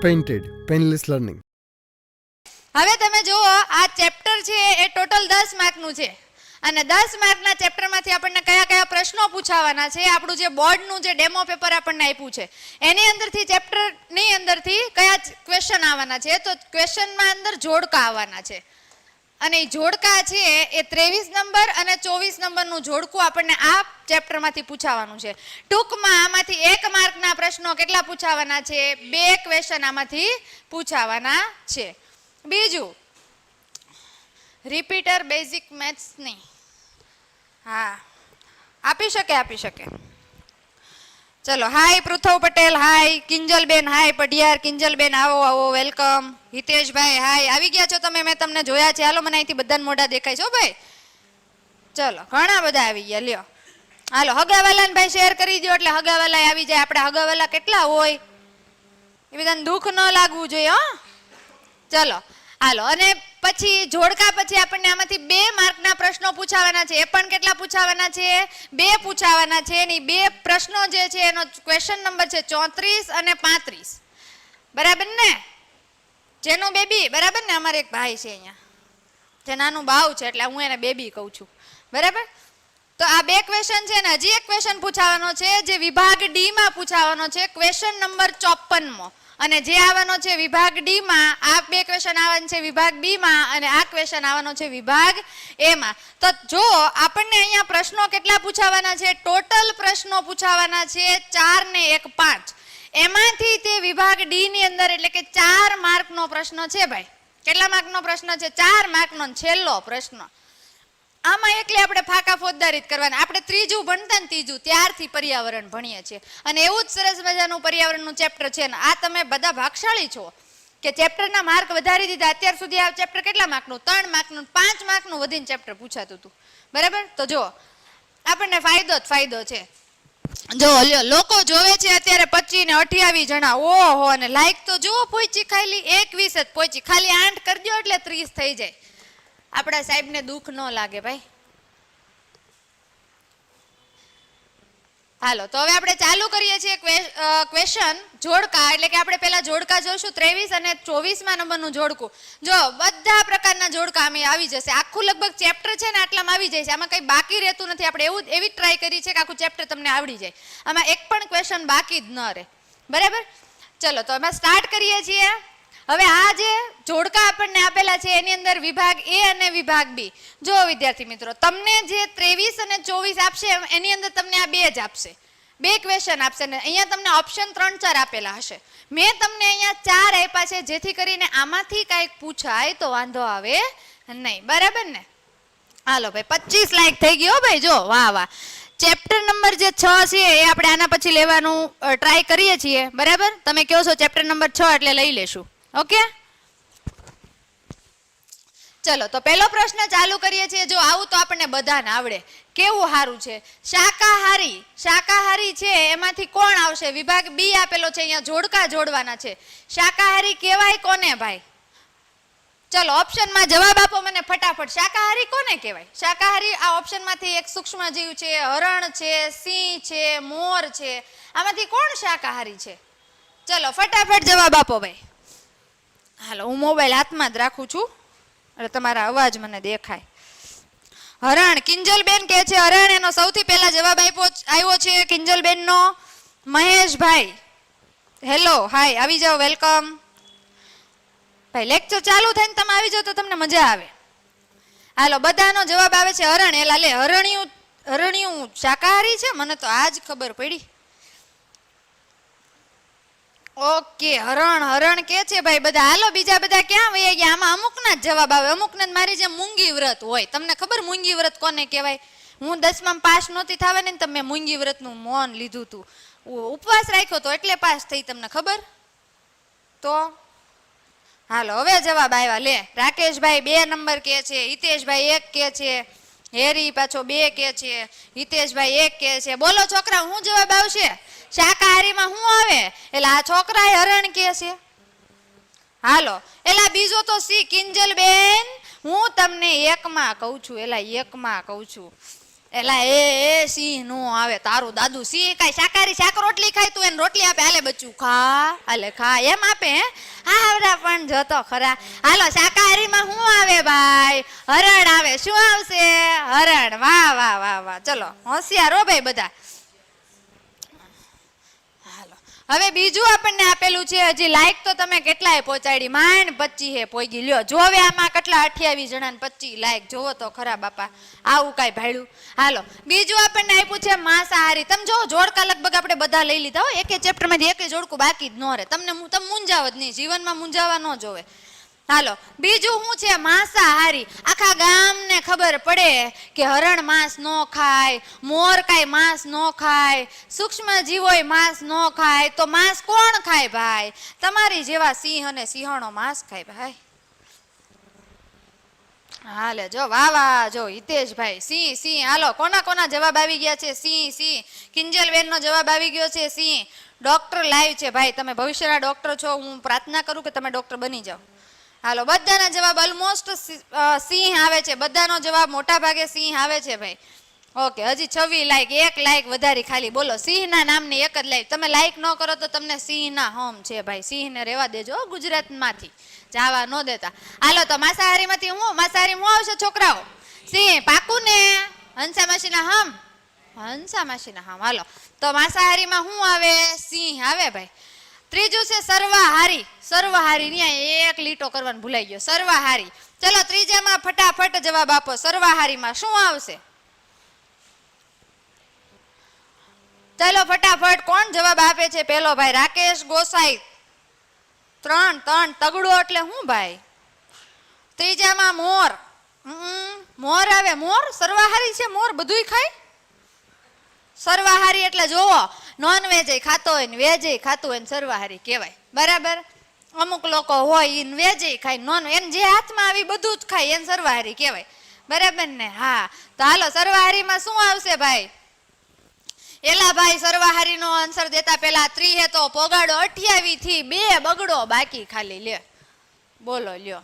Painted painless learning. હવે તમે જુઓ આ ચેપ્ટર છે એ ટોટલ 10 માર્કનું છે અને 10 માર્કના ચેપ્ટરમાંથી આપણને કયા કયા પ્રશ્નો પૂછાવાના છે, આપણું જે બોર્ડનું જે ડેમો પેપર આપણને આપ્યું છે એની અંદરથી ચેપ્ટરની અંદરથી કયા ક્વેશ્ચન આવવાના છે, તો ક્વેશ્ચનમાં અંદર જોડકા આવવાના છે અને એ જોડકા છે એ 23 નંબર અને 24 નંબરનું જોડકું આપણને આ ચેપ્ટરમાંથી પૂછાવાનું છે. ટૂંકમાં આમાંથી 1 માર્કના પ્રશ્નો કેટલા પૂછાવાના છે? 2 ક્વેશ્ચન આમાંથી પૂછાવાના છે. બીજું રિપીટર બેઝિક મેથ્સની હા આપી શકે. ચલો હાય પૃથવ પટેલ, હાય કિંજલબેન, હાય પઢિયાર કિંજલબેન, આવો વેલકમ. હિતેશભાઈ હાય, આવી ગયા છો તમે, મેં તમને જોયા છે. હાલો મને અહીંથી બધાને મોઢા દેખાય છે ભાઈ. ચલો ઘણા બધા આવી ગયા, લ્યો હાલો હગાવાલાને ભાઈ શેર કરી દો એટલે હગાવાલા આવી જાય. આપણે હગાવાલા કેટલા હોય એ બધાને દુઃખ ન લાગવું જોઈએ. ચલો હાલો, અને પછી જોડકા પછી આપણને આમાંથી 2 માર્કના પ્રશ્નો પૂછાવાના છે. એ પણ કેટલા પૂછાવાના છે? 2 પૂછાવાના છે. એની 2 પ્રશ્નો જે છે એનો ક્વેશ્ચન નંબર છે 34 અને 35. બરાબર ને? જેનું બેબી બરાબર ને, અમારે એક ભાઈ છે અહીંયા જે નાનું બાવ છે એટલે હું એને બેબી કહું છું. બરાબર? તો આ 2 ક્વેશ્ચન છે ને હજી એક ક્વેશ્ચન પૂછાવાનો છે જે વિભાગ ડી માં પૂછાવાનો છે, ક્વેશ્ચન નંબર 54મો. અને જે આવવાનો છે વિભાગ ડી માં, આ 2 ક્વેશ્ચન આવવાના છે વિભાગ બી માં અને આ ક્વેશ્ચન આવવાનો છે વિભાગ એ માં. તો જો આપણને અહીંયા પ્રશ્નો કેટલા પૂછાવાના છે? ટોટલ પ્રશ્નો પૂછાવાના છે 4 ને 1 5. એમાંથી તે વિભાગ ડી ની અંદર એટલે કે 4 માર્કનો પ્રશ્ન છે ભાઈ. કેટલા માર્કનો પ્રશ્ન છે? 4 માર્કનો છેલ્લો પ્રશ્ન. આમાં એકલી આપણે ફાકા ફોજદારી જ કરવાના. આપણે ત્રીજું ભણતા ને ત્રીજું ત્યારથી પર્યાવરણ ભણીએ છીએ અને એવું જ સરસ મજાનું પર્યાવરણનું ચેપ્ટર છે ને આ તમે બધા ભાગશાળી છો કે ચેપ્ટરના માર્ક વધારી દીધા. અત્યાર સુધી આ ચેપ્ટર કેટલા માર્કનું? 3 માર્કનું, 5 માર્કનું વધીને ચેપ્ટર પૂછાતું હતું. બરાબર? તો જો આપણને ફાયદો જ ફાયદો છે. જો લોકો જોવે છે અત્યારે 25 ને 28 જણા. ઓહો, અને લાઈક તો જુઓ પહોંચી ખાલી 21 જ પહોંચી. ખાલી 8 કરી દો એટલે 30 થઈ જાય. આપણા સાહેબને દુઃખ ન લાગે ભાઈ. હાલો તો હવે આપણે ચાલુ કરીએ છીએ ક્વેશ્ચન જોડકા. એટલે કે આપણે પહેલા જોડકા જોઈશું 23 અને 24મા નંબરનું જોડકું. જો બધા પ્રકારના જોડકા અમે આવી જશે. આખું લગભગ ચેપ્ટર છે ને આટલામાં આવી જાય છે. આમાં કંઈ બાકી રહેતું નથી. આપણે એવી ટ્રાય કરી છે કે આખું ચેપ્ટર તમને આવડી જાય. આમાં એક પણ ક્વેશ્ચન બાકી જ ન રહે. બરાબર? ચલો તો અમે સ્ટાર્ટ કરીએ છીએ. હવે આ જે જોડકા આપણને આપેલા છે એની અંદર વિભાગ એ અને વિભાગ બી. જો વિદ્યાર્થી મિત્રો, તમને જે 23 અને 24 આપશે એની અંદર તમને આ 2 જ આપશે. 2 ક્વેશ્ચન આપશે ને અહીંયા તમને ઓપ્શન 3-4 આપેલા હશે. મેં તમને અહીંયા 4 આપ્યા છે જેથી કરીને આમાંથી કાંઈક પૂછાય તો વાંધો આવે નહીં. બરાબર ને? હાલો ભાઈ 25 લાઈક થઈ ગયો ભાઈ. જો વાહ. ચેપ્ટર નંબર જે 6 છે એ આપણે આના પછી લેવાનું ટ્રાય કરીએ છીએ. બરાબર? તમે કહો છો ચેપ્ટર નંબર 6 એટલે લઈ લેશું. ઓકે, ચલો તો પહેલો પ્રશ્ન ચાલુ કરીએ છીએ. જો આવું તો આપણને બધાને આવડે. કેવું સારું છે. શાકાહારી છે એમાંથી કોણ આવશે? વિભાગ બી આપેલો છે. અહીંયા જોડકા જોડવાના છે. શાકાહારી કહેવાય કોને ભાઈ? ચલો ઓપ્શનમાં જવાબ આપો મને ફટાફટ. શાકાહારી કોને કહેવાય? શાકાહારી આ ઓપ્શનમાંથી એક સૂક્ષ્મજીવ છે, હરણ છે, સિંહ છે, મોર છે. આમાંથી કોણ શાકાહારી છે? ચલો ફટાફટ જવાબ આપો ભાઈ. હાલો હું મોબાઈલ હાથમાં જ રાખું છું એટલે તમારા અવાજ મને દેખાય. હરણ, કિંજલબેન કહે છે હરણ. એનો સૌથી પહેલા જવાબ આવ્યો છે કિંજલબેનનો. મહેશભાઈ હેલો, હાય, આવી જાઓ, વેલકમ. ભાઈ લેક્ચર ચાલુ થાય ને તમે આવી જાઓ તો તમને મજા આવે. હાલો બધાનો જવાબ આવે છે હરણ. એલા લે, હરણિયું શાકાહારી છે? મને તો આજ ખબર પડી. ઓકે, હરણ કે છે ભાઈ બધા. હાલો બીજા બધા ક્યાં વયા ગયા? આમાં અમુકના જ જવાબ આવે. અમુકને મારી જેમ મૂંગી વ્રત હોય. તમને ખબર મૂંગી વ્રત કોને કહેવાય? હું 10માં પાસ નહોતી થવાની ને તમે મૂંગી વ્રતનું મૌન લીધું હતું, ઉપવાસ રાખ્યો તો એટલે પાસ થઈ. તમને ખબર? તો હાલો હવે જવાબ આવ્યા. લે, રાકેશભાઈ 2 નંબર કે છે, હિતેશભાઈ 1 કે છે, હેરી પાછો 2 કે છે, હિતેશભાઈ 1 કે છે. બોલો છોકરા, શું જવાબ આવશે? શાકાહારીમાં શું આવે? એટલે આ છોકરાએ હરણ કે છે. હાલો એલા બીજો તો સી કિંજલબેન, હું તમને 1માં કહું છું. એલા 1માં કહું છું. એલા એ સિંહ નો આવે, તારું દાદુ સિંહ કાંઈ શાકાહારી શાક રોટલી ખાય, તું એને રોટલી આપે, હાલે બચ્ચું ખા, હાલે ખા એમ આપે હે? હા આવડા પણ જોતો ખરા. હાલો શાકાહારીમાં શું આવે ભાઈ? હરણ આવે. શું આવશે? હરણ. વાહ વાહ વાહ વાહ, ચલો હોશિયાર હો ભાઈ બધા. હવે બીજું આપણને આપેલું છે, હજી લાઈક તો તમે કેટલાય પહોંચાડી, માંડ 25 પોગી લ્યો. જો હવે આમાં કેટલા 28 જણા 25 લાઈક, જોવો તો ખરા બાપા, આવું કાંઈ ભાડ્યું. હાલો બીજું આપણને આપ્યું છે માંસાહારી. તમે જો જોડકા લગભગ આપણે બધા લઈ લીધા હો, એક ચેપ્ટરમાંથી એક જોડકું બાકી જ ન રહે. તમે મૂંઝાવ જ નહીં, જીવનમાં મૂંઝાવા ન જોવે. હાલો બીજું શું છે? માંસાહારી. આખા ગામને ખબર પડે કે હરણ માંસ ન ખાય, મોર કાંઈ માંસ ન ખાય, સૂક્ષ્મ જીવોય માંસ ન ખાય, તો માંસ કોણ ખાય ભાઈ? તમારી જેવા સિંહ અને સિંહણો માંસ ખાય ભાઈ. હાલે જો વાહ વાહ, જો હિતેશભાઈ સિંહ સિંહ. હાલો કોના કોના જવાબ આવી ગયા છે? સિંહ સિંહ. કિંજલબેન નો જવાબ આવી ગયો છે સિંહ. ડોક્ટર લાઈવ છે ભાઈ, તમે ભવિષ્યના ડોક્ટર છો, હું પ્રાર્થના કરું કે તમે ડોક્ટર બની જાઓ. હાલો બધાના જવાબ ઓલમોસ્ટ સિંહ આવે છે, બધાનો જવાબ મોટા ભાગે સિંહ આવે છે ભાઈ. ઓકે હજી 26 લાઈક, 1 લાઈક વધારી ખાલી. બોલો સિંહના નામની એક જ લાઈક. તમે લાઈક ન કરો તો તમને સિંહના હોમ છે ભાઈ. સિંહને રહેવા દેજો ગુજરાતમાંથી, જાવા ન દેતા. હાલો તો માંસાહારીમાંથી હું, માંસાહારી હું આવશે છોકરાઓ? સિંહ. પાકું ને? હંસા માસીના હમ, હંસા માસીના હમ. હાલો તો માંસાહારીમાં શું આવે? સિંહ આવે ભાઈ. ત્રીજું છે સર્વાહારી. સર્વાહારી ન્યા એક લીટો કરવાનું ભૂલાઈ ગયો, સર્વાહારી. ચલો ત્રીજામાં ફટાફટ જવાબ આપો. સર્વાહારીમાં શું આવશે? ચલો ફટાફટ કોણ જવાબ આપે છે? પેલો ભાઈ રાકેશ ગોસાઈ. 3 તગડો એટલે શું ભાઈ? ત્રીજામાં મોર. મોર આવે. મોર સર્વાહારી છે? મોર બધુંય ખાય? સર્વાહારી એટલે જોવો, નોન વેજ ખાતો હોય ને વેજ ખાતું હોય ને સર્વાહારી કહેવાય, બરાબર? અમુક લોકો હોય ઈ વેજ ખાય, નોન, એમ જે હાથમાં આવી બધું જ ખાય, એને સર્વાહારી કહેવાય, બરાબર ને? હા તો હાલો સર્વાહારીમાં શું આવશે ભાઈ? એલા ભાઈ સર્વાહારીનો આન્સર દેતા પહેલા ત્રીહે તો પોગાડો 28 થી 2 બગડો બાકી ખાલી. લે બોલો લ્યો.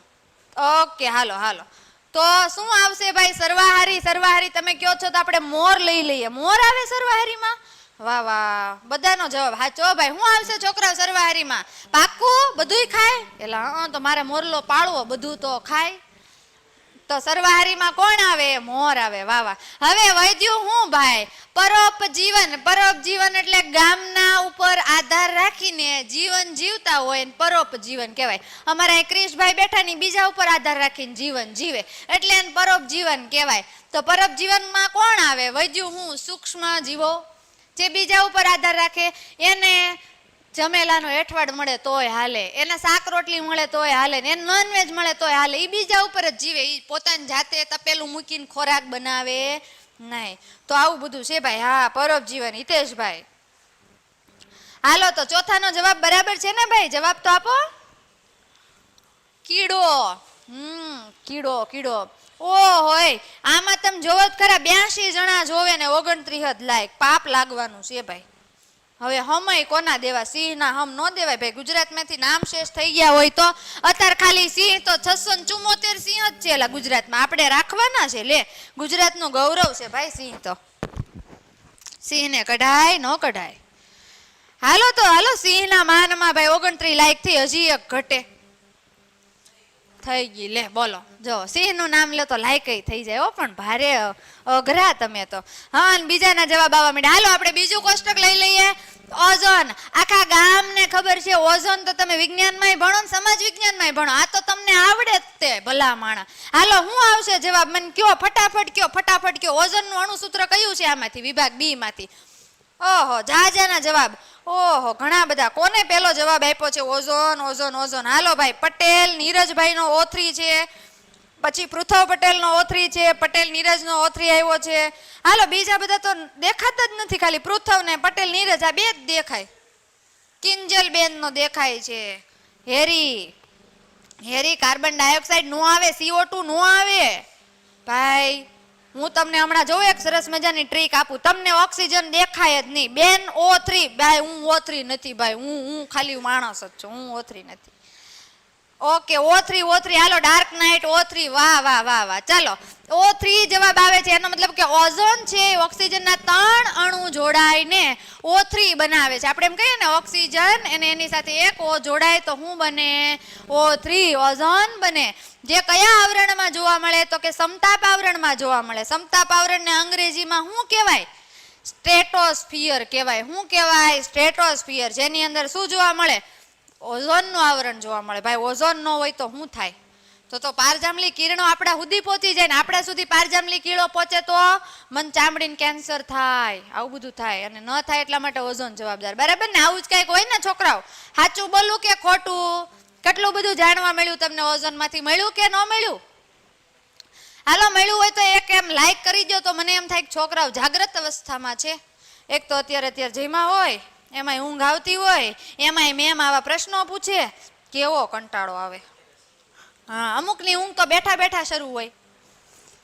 ઓકે હાલો હાલો તો શું આવશે ભાઈ? સર્વાહારી. સર્વાહારી તમે કહો છો તો આપણે મોર લઈ લઈએ. મોર આવે સર્વાહારીમાં? વાહ વાહ, બધાનો જવાબ સાચો ભાઈ. શું આવશે છોકરાઓ સર્વાહારીમાં? પાક્કું બધુંય ખાય? એલા તો મારે મોરલો પાળવો, બધું તો ખાય. તો સર્વાહારીમાં કોણ આવે? મોર આવે. વાહ વાહ. હવે વધ્યું હું ભાઈ? પરોપજીવન. પરોપજીવન એટલે ગામના ઉપર આધાર રાખીને જીવન જીવતા હોય ને પરોપજીવન કહેવાય. અમારા ક્રિશભાઈ બેઠા ની બીજા ઉપર આધાર રાખીને જીવન જીવે એટલે એને પરોપજીવન કહેવાય. તો પરોપજીવનમાં કોણ આવે? વધ્યું હું? સૂક્ષ્મ જીવો જે બીજા ઉપર આધાર રાખે. એને જમેલાનો એઠવાડ મળે તોય હાલે, એને શાક રોટલી મળે તોય હાલે, એને નોનવેજ મળે તોય હાલે. એ બીજા ઉપર જ જીવે, એ પોતાની જાતે તપેલું મૂકીને ખોરાક બનાવે નહીં. તો આવું બધું છે ભાઈ. હા પરોપજીવન. હિતેશભાઈ હાલો તો ચોથાનો જવાબ બરાબર છે ને ભાઈ? જવાબ તો આપો. કીડો. કીડો કીડો. ઓહોય આમાં તમે જોવો જ ખરા, 82 જણા જોવે ને 29 જ લાયક. પાપ લાગવાનું છે ભાઈ. હવે હમય કોના દેવા? સિંહના હમ ન દેવાય ભાઈ. ગુજરાતમાંથી નામ શેષ થઈ ગયા હોય તો અત્યારે ખાલી સિંહ તો 674 સિંહ જ છે એલા ગુજરાતમાં. આપણે રાખવાના છે લે, ગુજરાતનું ગૌરવ છે ભાઈ સિંહ તો. સિંહને કઢાય ન કઢાય. હાલો તો હાલો સિંહના માનમાં ભાઈ 29 લાયક થી હજી એક ઘટે થઈ ગઈ. લે બોલો, જો સિંહનું નામ લે તો લાયક થઈ જાય હો, પણ ભારે અઘરા તમે તો. હા અને બીજાના જવાબ આવવા માંડ્યા. હાલો આપણે બીજું કોષ્ટક લઈ લઈએ. ઓઝોન. આખા ગામને ખબર છે ઓઝોન તો તમે વિજ્ઞાનમાંય ભણો ને સમાજ વિજ્ઞાનમાંય ભણો, આ તો તમને આવડે જ તે ભલા માણા. હાલો શું આવશે જવાબ? મને કયો ફટાફટ, કયો ફટાફટ કયો. ઓઝોનનું અણુસૂત્ર કયું છે આમાંથી? વિભાગ બી માંથી. ઓહો જાજાના જવાબ. ઓહો ઘણા બધા. કોને પેલો જવાબ આપ્યો છે? Ozone ozone ozone. હાલો ભાઈ પટેલ નીરજભાઈ નો O3 છે, પછી પૃથ્વ પટેલ નો O3 છે, પટેલ નીરજ નો O3 આવ્યો છે. હાલો બીજા બધા તો દેખાતા જ નથી, ખાલી પૃથ્વ ને પટેલ નીરજ આ બે જ દેખાય. કિંજલ બેન નો દેખાય છે. હેરી. હેરી કાર્બન ડાયોક્સાઇડ નો આવે, CO2 નો આવે ભાઈ. હું તમને હમણાં જોઉં એક સરસ મજાની ટ્રીક આપું. તમને ઓક્સિજન દેખાય જ નહીં. બેન O3 ભાઈ, હું O3 નથી ભાઈ, હું ખાલી માણસ જ છું, હું O3 નથી. ઓકે O3 હાલો ડાર્ક નાઇટ O3 વાહ વાહ વાહ વાહ ચાલો O3 જવાબ આવે છે એનો મતલબ કે ઓઝોન છે ઓક્સિજનના 3 અણુ જોડાઈને O3 બનાવે છે. આપણે એમ કહીએ ને ઓક્સિજન અને એની સાથે એક O જોડાય તો શું બને O3 ઓઝોન બને. જે કયા આવરણમાં જોવા મળે તો કે સમતાપ આવરણમાં જોવા મળે. સમતાપ આવરણને અંગ્રેજીમાં શું કહેવાય સ્ટ્રેટોસ્ફિયર કહેવાય. શું કહેવાય સ્ટ્રેટોસ્ફિયર. જેની અંદર શું જોવા મળે ઓઝોનનું આવરણ જોવા મળે. ભાઈ ઓઝોન ન હોય તો શું થાય તો પારજાંબલી કિરણો આપણા સુધી પહોંચી જાય ને આપણા સુધી પારજાંબલી કિરણો પહોંચે તો મન ચામડીને કેન્સર થાય આવું બધું થાય અને ન થાય એટલા માટે ઓઝોન જવાબદાર. બરાબર ને આવું જ કંઈક હોય ને છોકરાઓ. સાચું બોલું કે ખોટું? કેટલું બધું જાણવા મળ્યું તમને ઓઝોનમાંથી મળ્યું કે ન મળ્યું? હાલો મળ્યું હોય તો એક એમ લાઈક કરી દો તો મને એમ થાય કે છોકરાઓ જાગ્રત અવસ્થામાં છે. એક તો અત્યારે જઈમાં હોય એમાંય ઊંઘ આવતી હોય એમાંય મેમ આવા પ્રશ્નો પૂછે કેવો કંટાળો આવે. હા અમુકની ઊંઘ તો બેઠા બેઠા શરૂ હોય.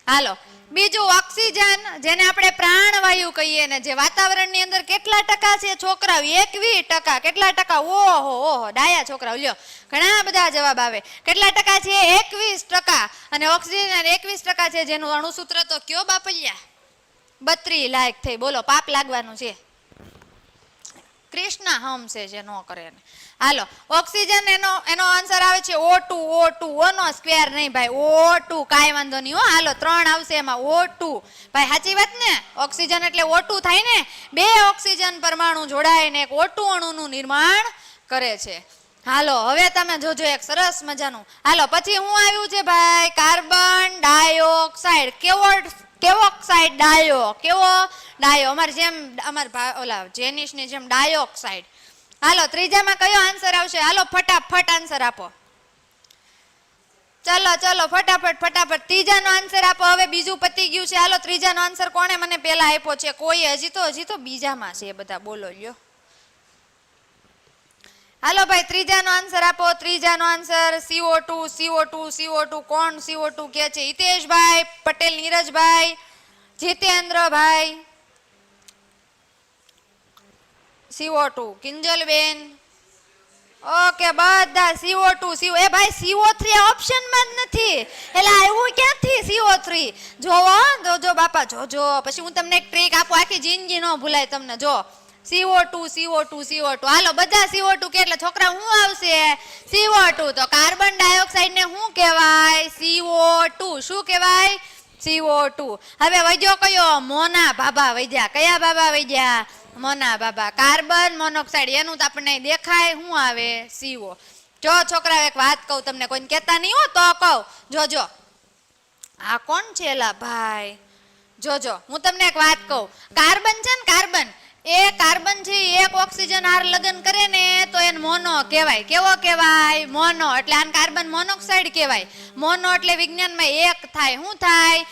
હાલો બીજું ઓક્સિજન જેને આપણે પ્રાણવાયુ કહીએ ને જે વાતાવરણની અંદર કેટલા ટકા છે છોકરાઓ 21%. કેટલા ટકા? ઓહો ઓહો ડાયા છોકરાઓ લ્યો ઘણા બધા જવાબ આવે. કેટલા ટકા છે 21%. અને ઓક્સિજન 21% છે જેનું અણુસૂત્ર તો કયો બાપલિયા 32 લાખ થઈ. બોલો પાપ લાગવાનું છે. કૃષ્ણ હમ છે જે નો કરે ને. હાલો ઓક્સિજન એનો આન્સર આવે છે O2 ઓનો સ્ક્વેર નહીં ભાઈ O2 કાંઈ વાંધો નહીં હો. હાલો 3 આવશે એમાં O2 ભાઈ સાચી વાત ને. ઓક્સિજન એટલે O2 થાય ને. 2 ઓક્સિજન પરમાણુ જોડાઈને એક O2 અણુનું નિર્માણ કરે છે. હાલો હવે તમે જોજો એક સરસ મજાનું. હાલો પછી શું આવ્યું છે ભાઈ કાર્બન ડાયોક્સાઇડ. કેવો ઓક્સાઇડ કેવો ડાયો અમાર ઓલા જેનિસની જેમ ડાયોક્સાઇડ. હાલો ત્રીજામાં કયો આન્સર આવશે? હાલો ફટાફટ આન્સર આપો. ચલો ફટાફટ ત્રીજાનો આન્સર આપો. હવે બીજું પતી ગયું છે. હાલો ત્રીજાનો આન્સર કોણે મને પેલા આપ્યો છે? કોઈ હજી તો બીજામાં છે બધા. બોલો લ્યો. હાલો ભાઈ ત્રીજાનો આન્સર આપો. ત્રીજાનો આન્સર CO2 કોણ CO2 કે છે? હિતેશભાઈ પટેલ, નીરજભાઈ, જીતેન્દ્રભાઈ. CO2 કિંજલબેન. ઓકે બધા CO2 એ ભાઈ CO3 ઓપ્શનમાં જ નથી. એટલે આવ્યું ક્યાંથી CO3? જોજો બાપા જોજો. પછી હું તમને એક ટ્રીક આપું આખી જિંદગી ન ભૂલાય તમને. જો CO2 હાલો બધા CO2 કે એટલે છોકરા શું આવશે? CO2. તો કાર્બન ડાયોક્સાઇડ ને શું કહેવાય? CO2. શું કહેવાય? CO2. હવે વૈદ્યો કયો? મોના બાબા વૈદ્યા. કયા બાબા વૈદ્યા? મોના બાબા. કાર્બન મોનોક્સાઇડ એનું તો આપણને દેખાય શું આવે? CO. જો છોકરા એક વાત કહું તમને, કોઈને કહેતા નહીં હો તો કહું. જોજો આ કોણ છે એલા ભાઈ? જોજો હું તમને એક વાત કહું. કાર્બન છે ને કાર્બન છે એક ઓક્સિજન હાર લગ્ન કરે ને તો એને મોનો કહેવાય. કેવો કહેવાય? મોનો. એટલે આને કાર્બન મોનોક્સાઇડ કહેવાય. મોનો એટલે વિજ્ઞાનમાં એક થાય. શું થાય?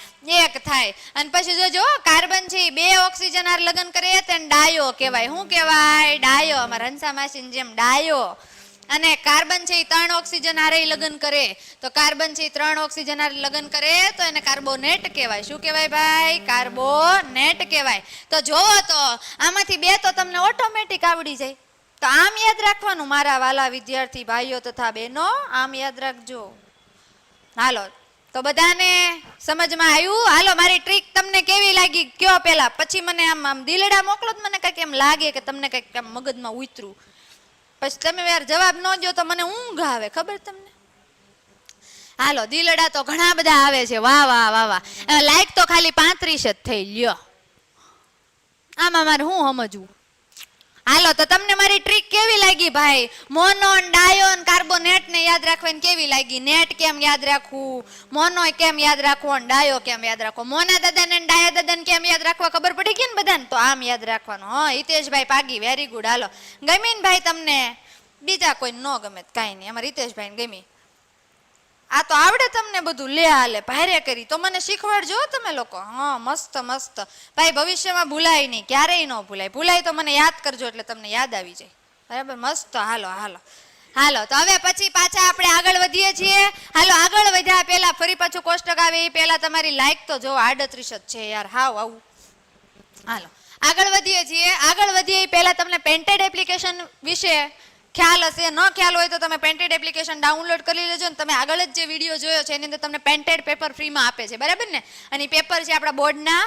એક થાય. અને પછી જોજો કાર્બન છે 2 ઓક્સિજન હાર લગ્ન કરે તો એને ડાયો કહેવાય. શું કહેવાય? ડાયો. અમારા હંસા માસીની જેમ ડાયો. અને કાર્બન છે 3 ઓક્સિજન હારે લગ્ન કરે તો કાર્બન છે 3 ઓક્સિજન હારે લગ્ન કરે તો એને કાર્બોનેટ કહેવાય. શું કહેવાય ભાઈ? કાર્બોનેટ કહેવાય. તો જોવો તો આમાંથી 2 તો તમને ઓટોમેટિક આવડી જાય. તો આમ યાદ રાખવાનું મારા વાલા વિદ્યાર્થી ભાઈઓ તથા બહેનો, આમ યાદ રાખજો. હાલો તો બધાને સમજમાં આવ્યું? હાલો મારી ટ્રીક તમને કેવી લાગી કયો પેલા, પછી મને આમ દિલડા મોકલો તો મને કંઈક એમ લાગે કે તમને કંઈક આમ મગજમાં ઉતરું. પછી તમે યાર જવાબ ન દો તો મને ઊંઘ આવે. ખબર તમને? હાલો દિલડા તો ઘણા બધા આવે છે. વાહ વાહ વાહ વાહ. લાઈક તો ખાલી 35 જ થઈ. લ્યો આમાં મારે શું સમજવું? હાલો તો તમને મારી ટ્રીક કેવી લાગી ભાઈ? મોનો, ડાયો, કાર્બોનેટ ને યાદ રાખવાની કેવી લાગી? નેટ કેમ યાદ રાખવું? મોનો કેમ યાદ રાખવું? ડાયો કેમ યાદ રાખવો? મોના દાદા ને ડાયા દાદા ને કેમ યાદ રાખવા? ખબર પડી ગઈ ને બધાને? તો આમ યાદ રાખવાનું. હા હિતેશભાઈ પાગી વેરી ગુડ. હાલો ગમી ને ભાઈ તમને? બીજા કોઈ ન ગમે કાંઈ નહીં. અમારા હિતેશભાઈ ને ગમી. આ તો આવડે તમને બધું. લે હાલે ભારે કરી તો મને શીખવાડજો તમે લોકો. હા મસ્ત ભાઈ. ભવિષ્યમાં ભૂલાય નહીં, ક્યારેય ન ભૂલાય તો મને યાદ કરજો એટલે તમને યાદ આવી જાય. બરાબર મસ્ત. હાલો તો હવે પછી પાછા આપણે આગળ વધીએ છીએ. હાલો આગળ વધ્યા પહેલા ફરી પાછું કોષ્ટક આવે એ પહેલા તમારી લાઈક તો જો 38 જ છે યાર. હાવ આવું. હાલો આગળ વધીએ છીએ. આગળ વધીએ પહેલા તમને પેન્ટેડ એપ્લિકેશન વિશે ખ્યાલ હશે. ન ખ્યાલ હોય તો તમે પેન્ટેડ એપ્લિકેશન ડાઉનલોડ કરી લેજો ને તમે આગળ જ જે વિડીયો જોયો છે એની અંદર તમને પેન્ટેડ પેપર ફ્રીમાં આપે છે, બરાબર ને. અને એ પેપર છે આપણા બોર્ડના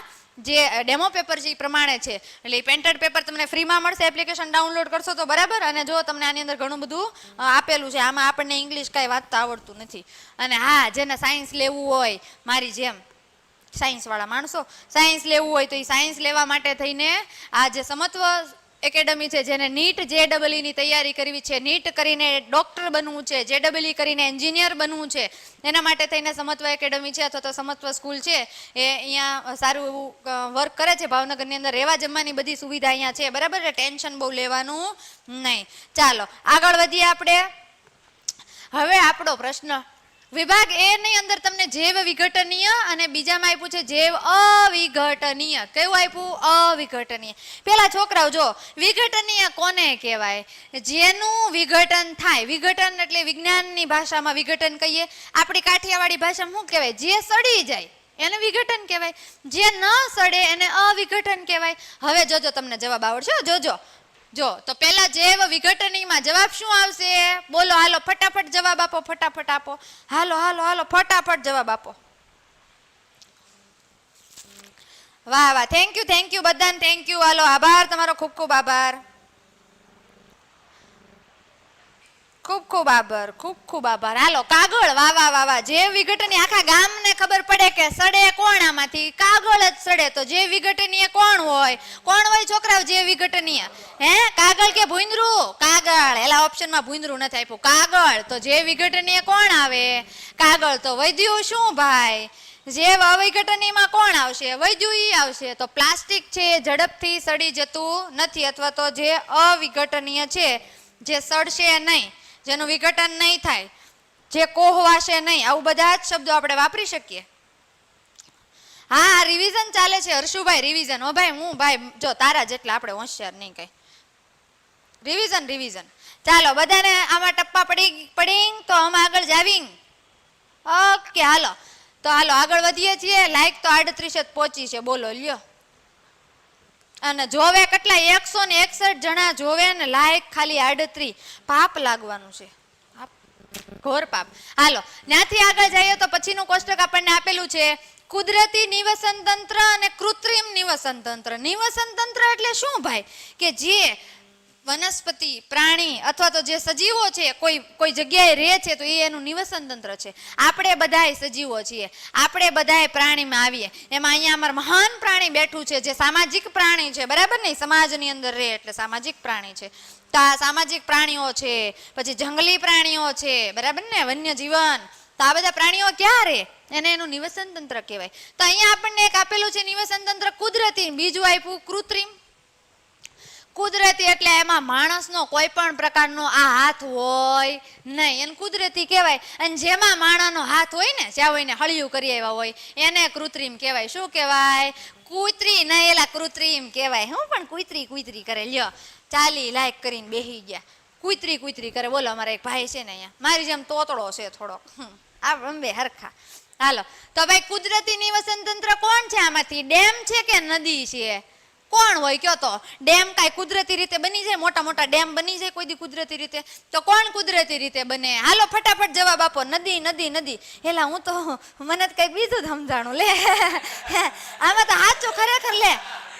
જે ડેમો પેપર છે એ પ્રમાણે છે, એટલે એ પેન્ટેડ પેપર તમને ફ્રીમાં મળશે એપ્લિકેશન ડાઉનલોડ કરશો તો, બરાબર. અને જો તમને આની અંદર ઘણું બધું આપેલું છે, આમાં આપણને ઇંગ્લિશ કાંઈ વાંચતા આવડતું નથી. અને હા, જેને સાયન્સ લેવું હોય મારી જેમ સાયન્સવાળા માણસો, સાયન્સ લેવું હોય તો એ સાયન્સ લેવા માટે થઈને આ જે સમત્વ એકેડમી છે, જેને નીટ JEE ની તૈયારી કરવી છે, નીટ કરીને ડૉક્ટર બનવું છે, JEE કરીને એન્જિનિયર બનવું છે, એના માટે થઈને સમત્વ એકેડમી છે અથવા તો સમત્વ સ્કૂલ છે એ અહીંયા સારું એવું વર્ક કરે છે. ભાવનગરની અંદર રહેવા જમવાની બધી સુવિધા અહીંયા છે, બરાબર. ટેન્શન બહુ લેવાનું નહીં. ચાલો આગળ વધીએ આપણે. હવે આપણો પ્રશ્ન વિભાગ એ ની અંદર તમને જૈવ વિઘટનીય અને બીજામાં આપ્યું છે જૈવ અવિઘટનીય. કયું આપ્યું? અવિઘટનીય. પેલા છોકરાઓ જો, વિઘટનીય કોને કહેવાય? જેનું વિઘટન થાય. વિઘટન એટલે વિજ્ઞાનની ભાષામાં વિઘટન કહીએ, આપણી કાઠિયાવાડી ભાષામાં શું કહેવાય? જે સડી જાય એને વિઘટન કહેવાય, જે ન સડે એને અવિઘટન કહેવાય. હવે જોજો તમને જવાબ આવડશે, જોજો. જો તો પેલા જૈવ વિઘટનીમાં જવાબ શું આવશે? બોલો, હાલો ફટાફટ જવાબ આપો, ફટાફટ આપો. હાલો હાલો હાલો ફટાફટ જવાબ આપો. વાહ વાહ, થેન્ક યુ બધાને, થેન્ક યુ. હાલો, આભાર તમારો, ખૂબ ખૂબ આભાર, ખૂબ ખૂબ આભાર, ખૂબ ખૂબ આભાર. હાલો કાગળ, વાહ વાહ વાહ વાહ. જૈવ વિઘટનીય આખા ગામને ખબર પડે કે સડે કોણ? આમાંથી કાગળ જ સડે. તો જૈવ વિઘટનીય કોણ હોય? કોણ હોય છોકરાઓ જૈવ વિઘટનીય? હે, કાગળ કે ભૂંદરું? કાગળ. એલા ઓપ્શનમાં ભૂંદરું નથી આપ્યું, કાગળ. તો જૈવ વિઘટનીય કોણ આવે? કાગળ. તો વધ્યું શું ભાઈ? જૈવ અવિઘટનીયમાં કોણ આવશે? વધ્યું ઈ આવશે. તો પ્લાસ્ટિક છે ઝડપથી સડી જતું નથી, અથવા તો જે અવિઘટનીય છે, જે સડશે નહીં, જેનું વિઘટન નહીં થાય, જે કોહવાશે નહીં, આવું બધા જ શબ્દો આપણે વાપરી શકીએ. હા, રિવિઝન ચાલે છે હર્ષુભાઈ, રિવિઝન. હો ભાઈ, હું ભાઈ જો તારા જેટલા આપણે હોશિયાર નહીં કઈ. Revision revision. ચાલો બધાને આમાં ટપ્પા પડી તો અમે આગળ જાવી. ઓકે હાલો, તો હાલો આગળ વધીએ છીએ. લાઈક તો 38 જ પહોંચી છે, બોલો લ્યો. અને જોવે કેટલા? 161 જણા જોવે ને લાઈક ખાલી 38. પાપ લાગવાનું છે, ઘોર પાપ. હાલો ત્યાંથી આગળ જઈએ તો પછીનું કોષ્ટક આપણને આપેલું છે કુદરતી નિવસન તંત્ર અને કૃત્રિમ નિવસન તંત્ર. નિવસન તંત્ર એટલે શું ભાઈ? કે જે વનસ્પતિ, પ્રાણી અથવા તો જે સજીવો છે કોઈ જગ્યાએ રહે છે તો એ એનું નિવસન તંત્ર છે. આપણે બધાય સજીવો છીએ, આપણે બધાય પ્રાણીમાં આવીએ. એમાં અહીંયા અમારું મહાન પ્રાણી બેઠું છે જે સામાજિક પ્રાણી છે, બરાબર ને? સમાજની અંદર રહે એટલે સામાજિક પ્રાણી છે. તો આ સામાજિક પ્રાણીઓ છે, પછી જંગલી પ્રાણીઓ છે, બરાબર ને? વન્ય જીવન. તો આ બધા પ્રાણીઓ ક્યાં રહે? એને એનું નિવસન તંત્ર કહેવાય. તો અહીંયા આપણને એક આપેલું છે નિવસન તંત્ર કુદરતી, બીજું આપ્યું કૃત્રિમ. કુદરતી એટલે એમાં માણસનો કોઈ પણ પ્રકારનો આ હાથ હોય નહીં, એને કુદરતી કહેવાય. અને જેમાં માણસનો હાથ હોય ને, જ્યાં હોય ને હળિયું કરી આવ્યા હોય, એને કૃત્રિમ કહેવાય. શું કહેવાય? કુતરી નહીં, એલા કૃત્રિમ કહેવાય. હું પણ કુતરી કરે. લ્યો ચાલી લાયક કરીને બેસી ગયા, કુતરી કરે. બોલો, અમારા એક ભાઈ છે ને અહીંયા, મારી જેમ તોતડો છે થોડોક, આ રંબે હરખા. હાલો, તો ભાઈ કુદરતી નિવસન તંત્ર કોણ છે આમાંથી? ડેમ છે કે નદી છે? કોણ હોય કયો તો? ડેમ કાંઈ કુદરતી રીતે બની જાય? મોટા મોટા ડેમ બની જાય કોઈ દી કુદરતી રીતે? તો કોણ કુદરતી રીતે બને? હાલો ફટાફટ જવાબ આપો. નદી નદી નદી. એલા હું તો મને તો કંઈક બીજું જ સમજાણું લે. આમાં તો સાચું ખરેખર લે.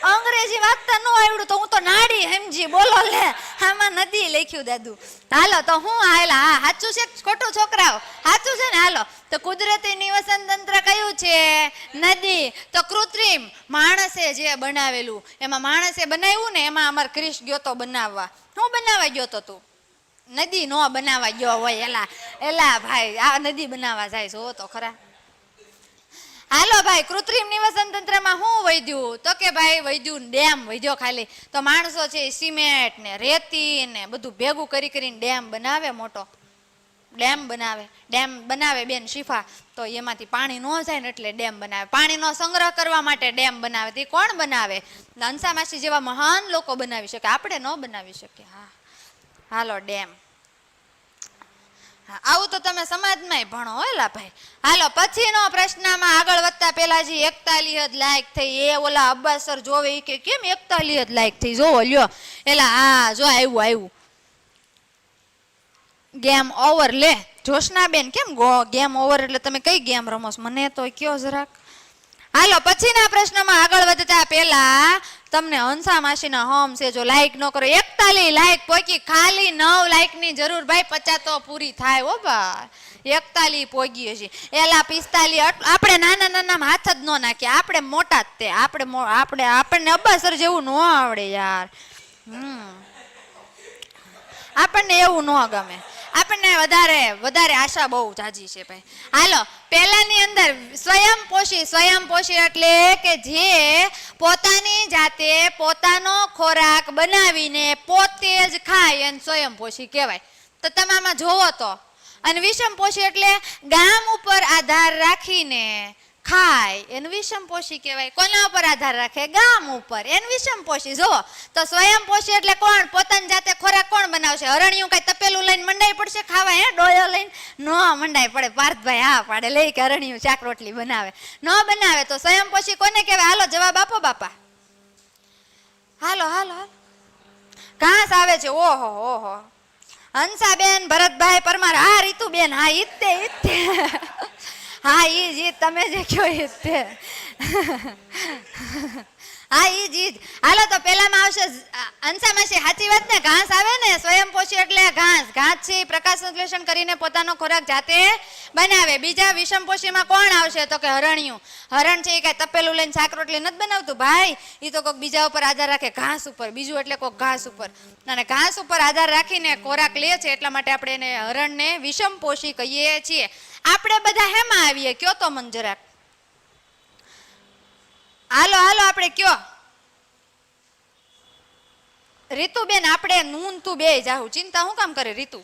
અંગ્રેજી વાંચતા ન આવડ્યું તો હું તો નાડી સમજી. બોલો લે, આમાં નદી લખ્યું દાદુ. હાલો તો હું હાલા, હા સાચું છે ખોટું છોકરાઓ? સાચું છે ને. હાલો તો કુદરતી નિવસન તંત્ર કયું છે? નદી. તો કૃત્રિમ માણસે જે બનાવેલું, એમાં માણસે બનાવ્યું ને, એમાં અમાર ક્રિશ ગયો તો બનાવવા. હું બનાવવા ગયો તો? તું નદી નો બનાવવા ગયો હોય. એલા ભાઈ, આ નદી બનાવવા જાય છો તો ખરા. હાલો ભાઈ, કૃત્રિમ નિવસન તંત્રમાં શું વધ્યું? તો કે ભાઈ વધ્યું ડેમ વધ્યો ખાલી. તો માણસો છે સિમેન્ટ ને રેતી ને બધું ભેગું કરીને ડેમ બનાવે, મોટો ડેમ બનાવે બેન શિફા. તો એમાંથી પાણી ન જાય ને એટલે ડેમ બનાવે. પાણીનો સંગ્રહ કરવા માટે ડેમ બનાવે. તે કોણ બનાવે? હંસા માસી જેવા મહાન લોકો બનાવી શકે, આપણે ન બનાવી શકીએ. હા હાલો ડેમ. આવું તો તમે સમાજમાં ભણો હોયલા ભાઈ. હાલો પછીનો પ્રશ્નમાં આગળ વધતા પેલા જે 41 જ લાયક થઈ. એ ઓલા અબ્બાસ સર જોવે કે કેમ 41 જ લાયક થઈ? જોવો લ્યો. એલા હા જો આવ્યું. Game over. લે જોશનાબેન, કેમ ગેમ ઓવર એટલે તમે કઈ ગેમ રમો છો? મને તો કયો જરાક. હાલો પછીના પ્રશ્નમાં આગળ વધતા પહેલા તમને હંસા માસીના હોમ છે, જો લાઈક ન કરો 41 લાઈક પોકી, ખાલી 9 લાઈકની જરૂર ભાઈ, 50 તો પૂરી થાય હો ભાઈ. 41 પોગી હશે, એલા 45. આપણે નાના નાના હાથ જ ન નાખીએ, આપણે મોટા જ તે, આપણને અબ્બાસર જેવું ન આવડે યાર. આપણને એવું ન ગમે, આપણને વધારે આશા બહુ જાજી છે ભાઈ. હાલો પહેલાની અંદર સ્વયંપોષી એટલે કે જે પોતાની જાતે પોતાનો ખોરાક બનાવીને પોતે જ ખાય એને સ્વયંપોષી કહેવાય. તો તમે આમાં જોવો તો. અને વિષમપોષી એટલે ગામ ઉપર આધાર રાખીને ખાય એને વિષમપોષી કહેવાય. કોના ઉપર આધાર રાખે? ગામ ઉપર, એને વિષમપોષી. જુઓ તો સ્વયંપોષી એટલે કોણ? પોતાની જાતે ખોરાક કોણ બનાવશે? હરણિયું કઈ તપેલું લઈને મંડાઈ પડશે ખાવા? હે ડોયો લઈને ન મંડાઈ પડે. પાર્થભાઈ હા પાડે, લઈ કે હરણિયું શાક રોટલી બનાવે? ન બનાવે. તો સ્વયંપોષી કોને કહેવાય? હાલો જવાબ આપો બાપા. હાલો હાલો હાલો. ઘાસ આવે છે. ઓહો ઓહો. હંસાબેન, ભરતભાઈ પરમાર, હા રીતુબેન, હા ઈતે હા ઈ તમે જે કયો ઈ તે હા ઈ હાલો તો પેલામાં આવશે હંસામાસી, સાચી વાત ને? ઘાસ આવે ને, સ્વયંપોષી એટલે ઘાસ છે, પ્રકાશ સંશ્લેષણ કરીને પોતાનો ખોરાક જાતે બનાવે. બીજા વિષમપોષીમાં કોણ આવશે? તો કે હરણિયું. હરણ છે એ કઈ તપેલું લઈને શાક રોટલી નથી બનાવતું ભાઈ, એ તો કોઈક બીજા ઉપર આધાર રાખે, ઘાસ ઉપર. બીજું એટલે કોઈક ઘાસ ઉપર, અને ઘાસ ઉપર આધાર રાખીને ખોરાક લે છે, એટલા માટે આપણે એને હરણને વિષમપોષી કહીએ છીએ. આપણે બધા હેમાં આવીએ કયો તો મન જરાક? હાલો હાલો આપણે કયો. રીતુબેન આપણે નૂન તું બે જાહું, ચિંતા શું કામ કરે રીતુ?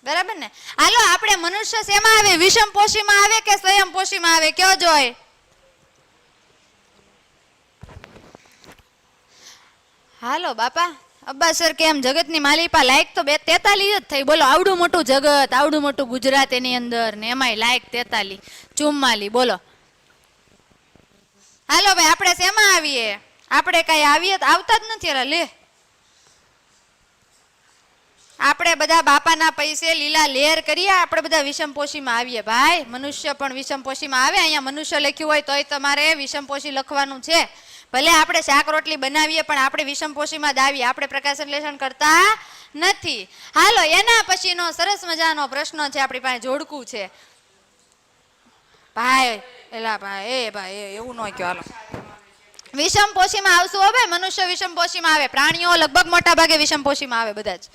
બરાબર ને? હાલો આપણે મનુષ્ય શેમાં આવે? વિષમપોષીમાં આવે કે સ્વયંપોષીમાં આવે? કયો જોય? હાલો બાપા. અબ્બાસર કેમ જગતની માલિપા, લાયક તો 43 જ થઈ. બોલો આવડું મોટું જગત, આવડું મોટું ગુજરાત એની અંદર, ને એમાંય લાયક 43 44. બોલો હાલો ભાઈ આપણે શેમાં આવીએ? આપણે કઈ આવીએ આવતા જ નથી. લે આપણે બધા બાપાના પૈસે લીલા લેર કરીએ, આપણે બધા વિષમપોષીમાં આવીએ ભાઈ. મનુષ્ય પણ વિષમપોષીમાં આવે. અહીંયા મનુષ્ય લખ્યું હોય તોય તમારે વિષમપોષી લખવાનું છે. ભલે આપણે શાક રોટલી બનાવીએ પણ આપણે વિષમપોષીમાં જ આવીએ, આપણે પ્રકાશ સંશ્લેષણ કરતા નથી. હાલો એના પછીનો સરસ મજાનો પ્રશ્ન છે, આપણી પાસે જોડકું છે ભાઈ. એલા ભાઈ ભાઈ એવું ન કહો. હાલો વિષમપોષીમાં આવશું હો ભાઈ. મનુષ્ય વિષમપોષીમાં આવે, પ્રાણીઓ લગભગ મોટા ભાગે વિષમપોષીમાં આવે બધા જ.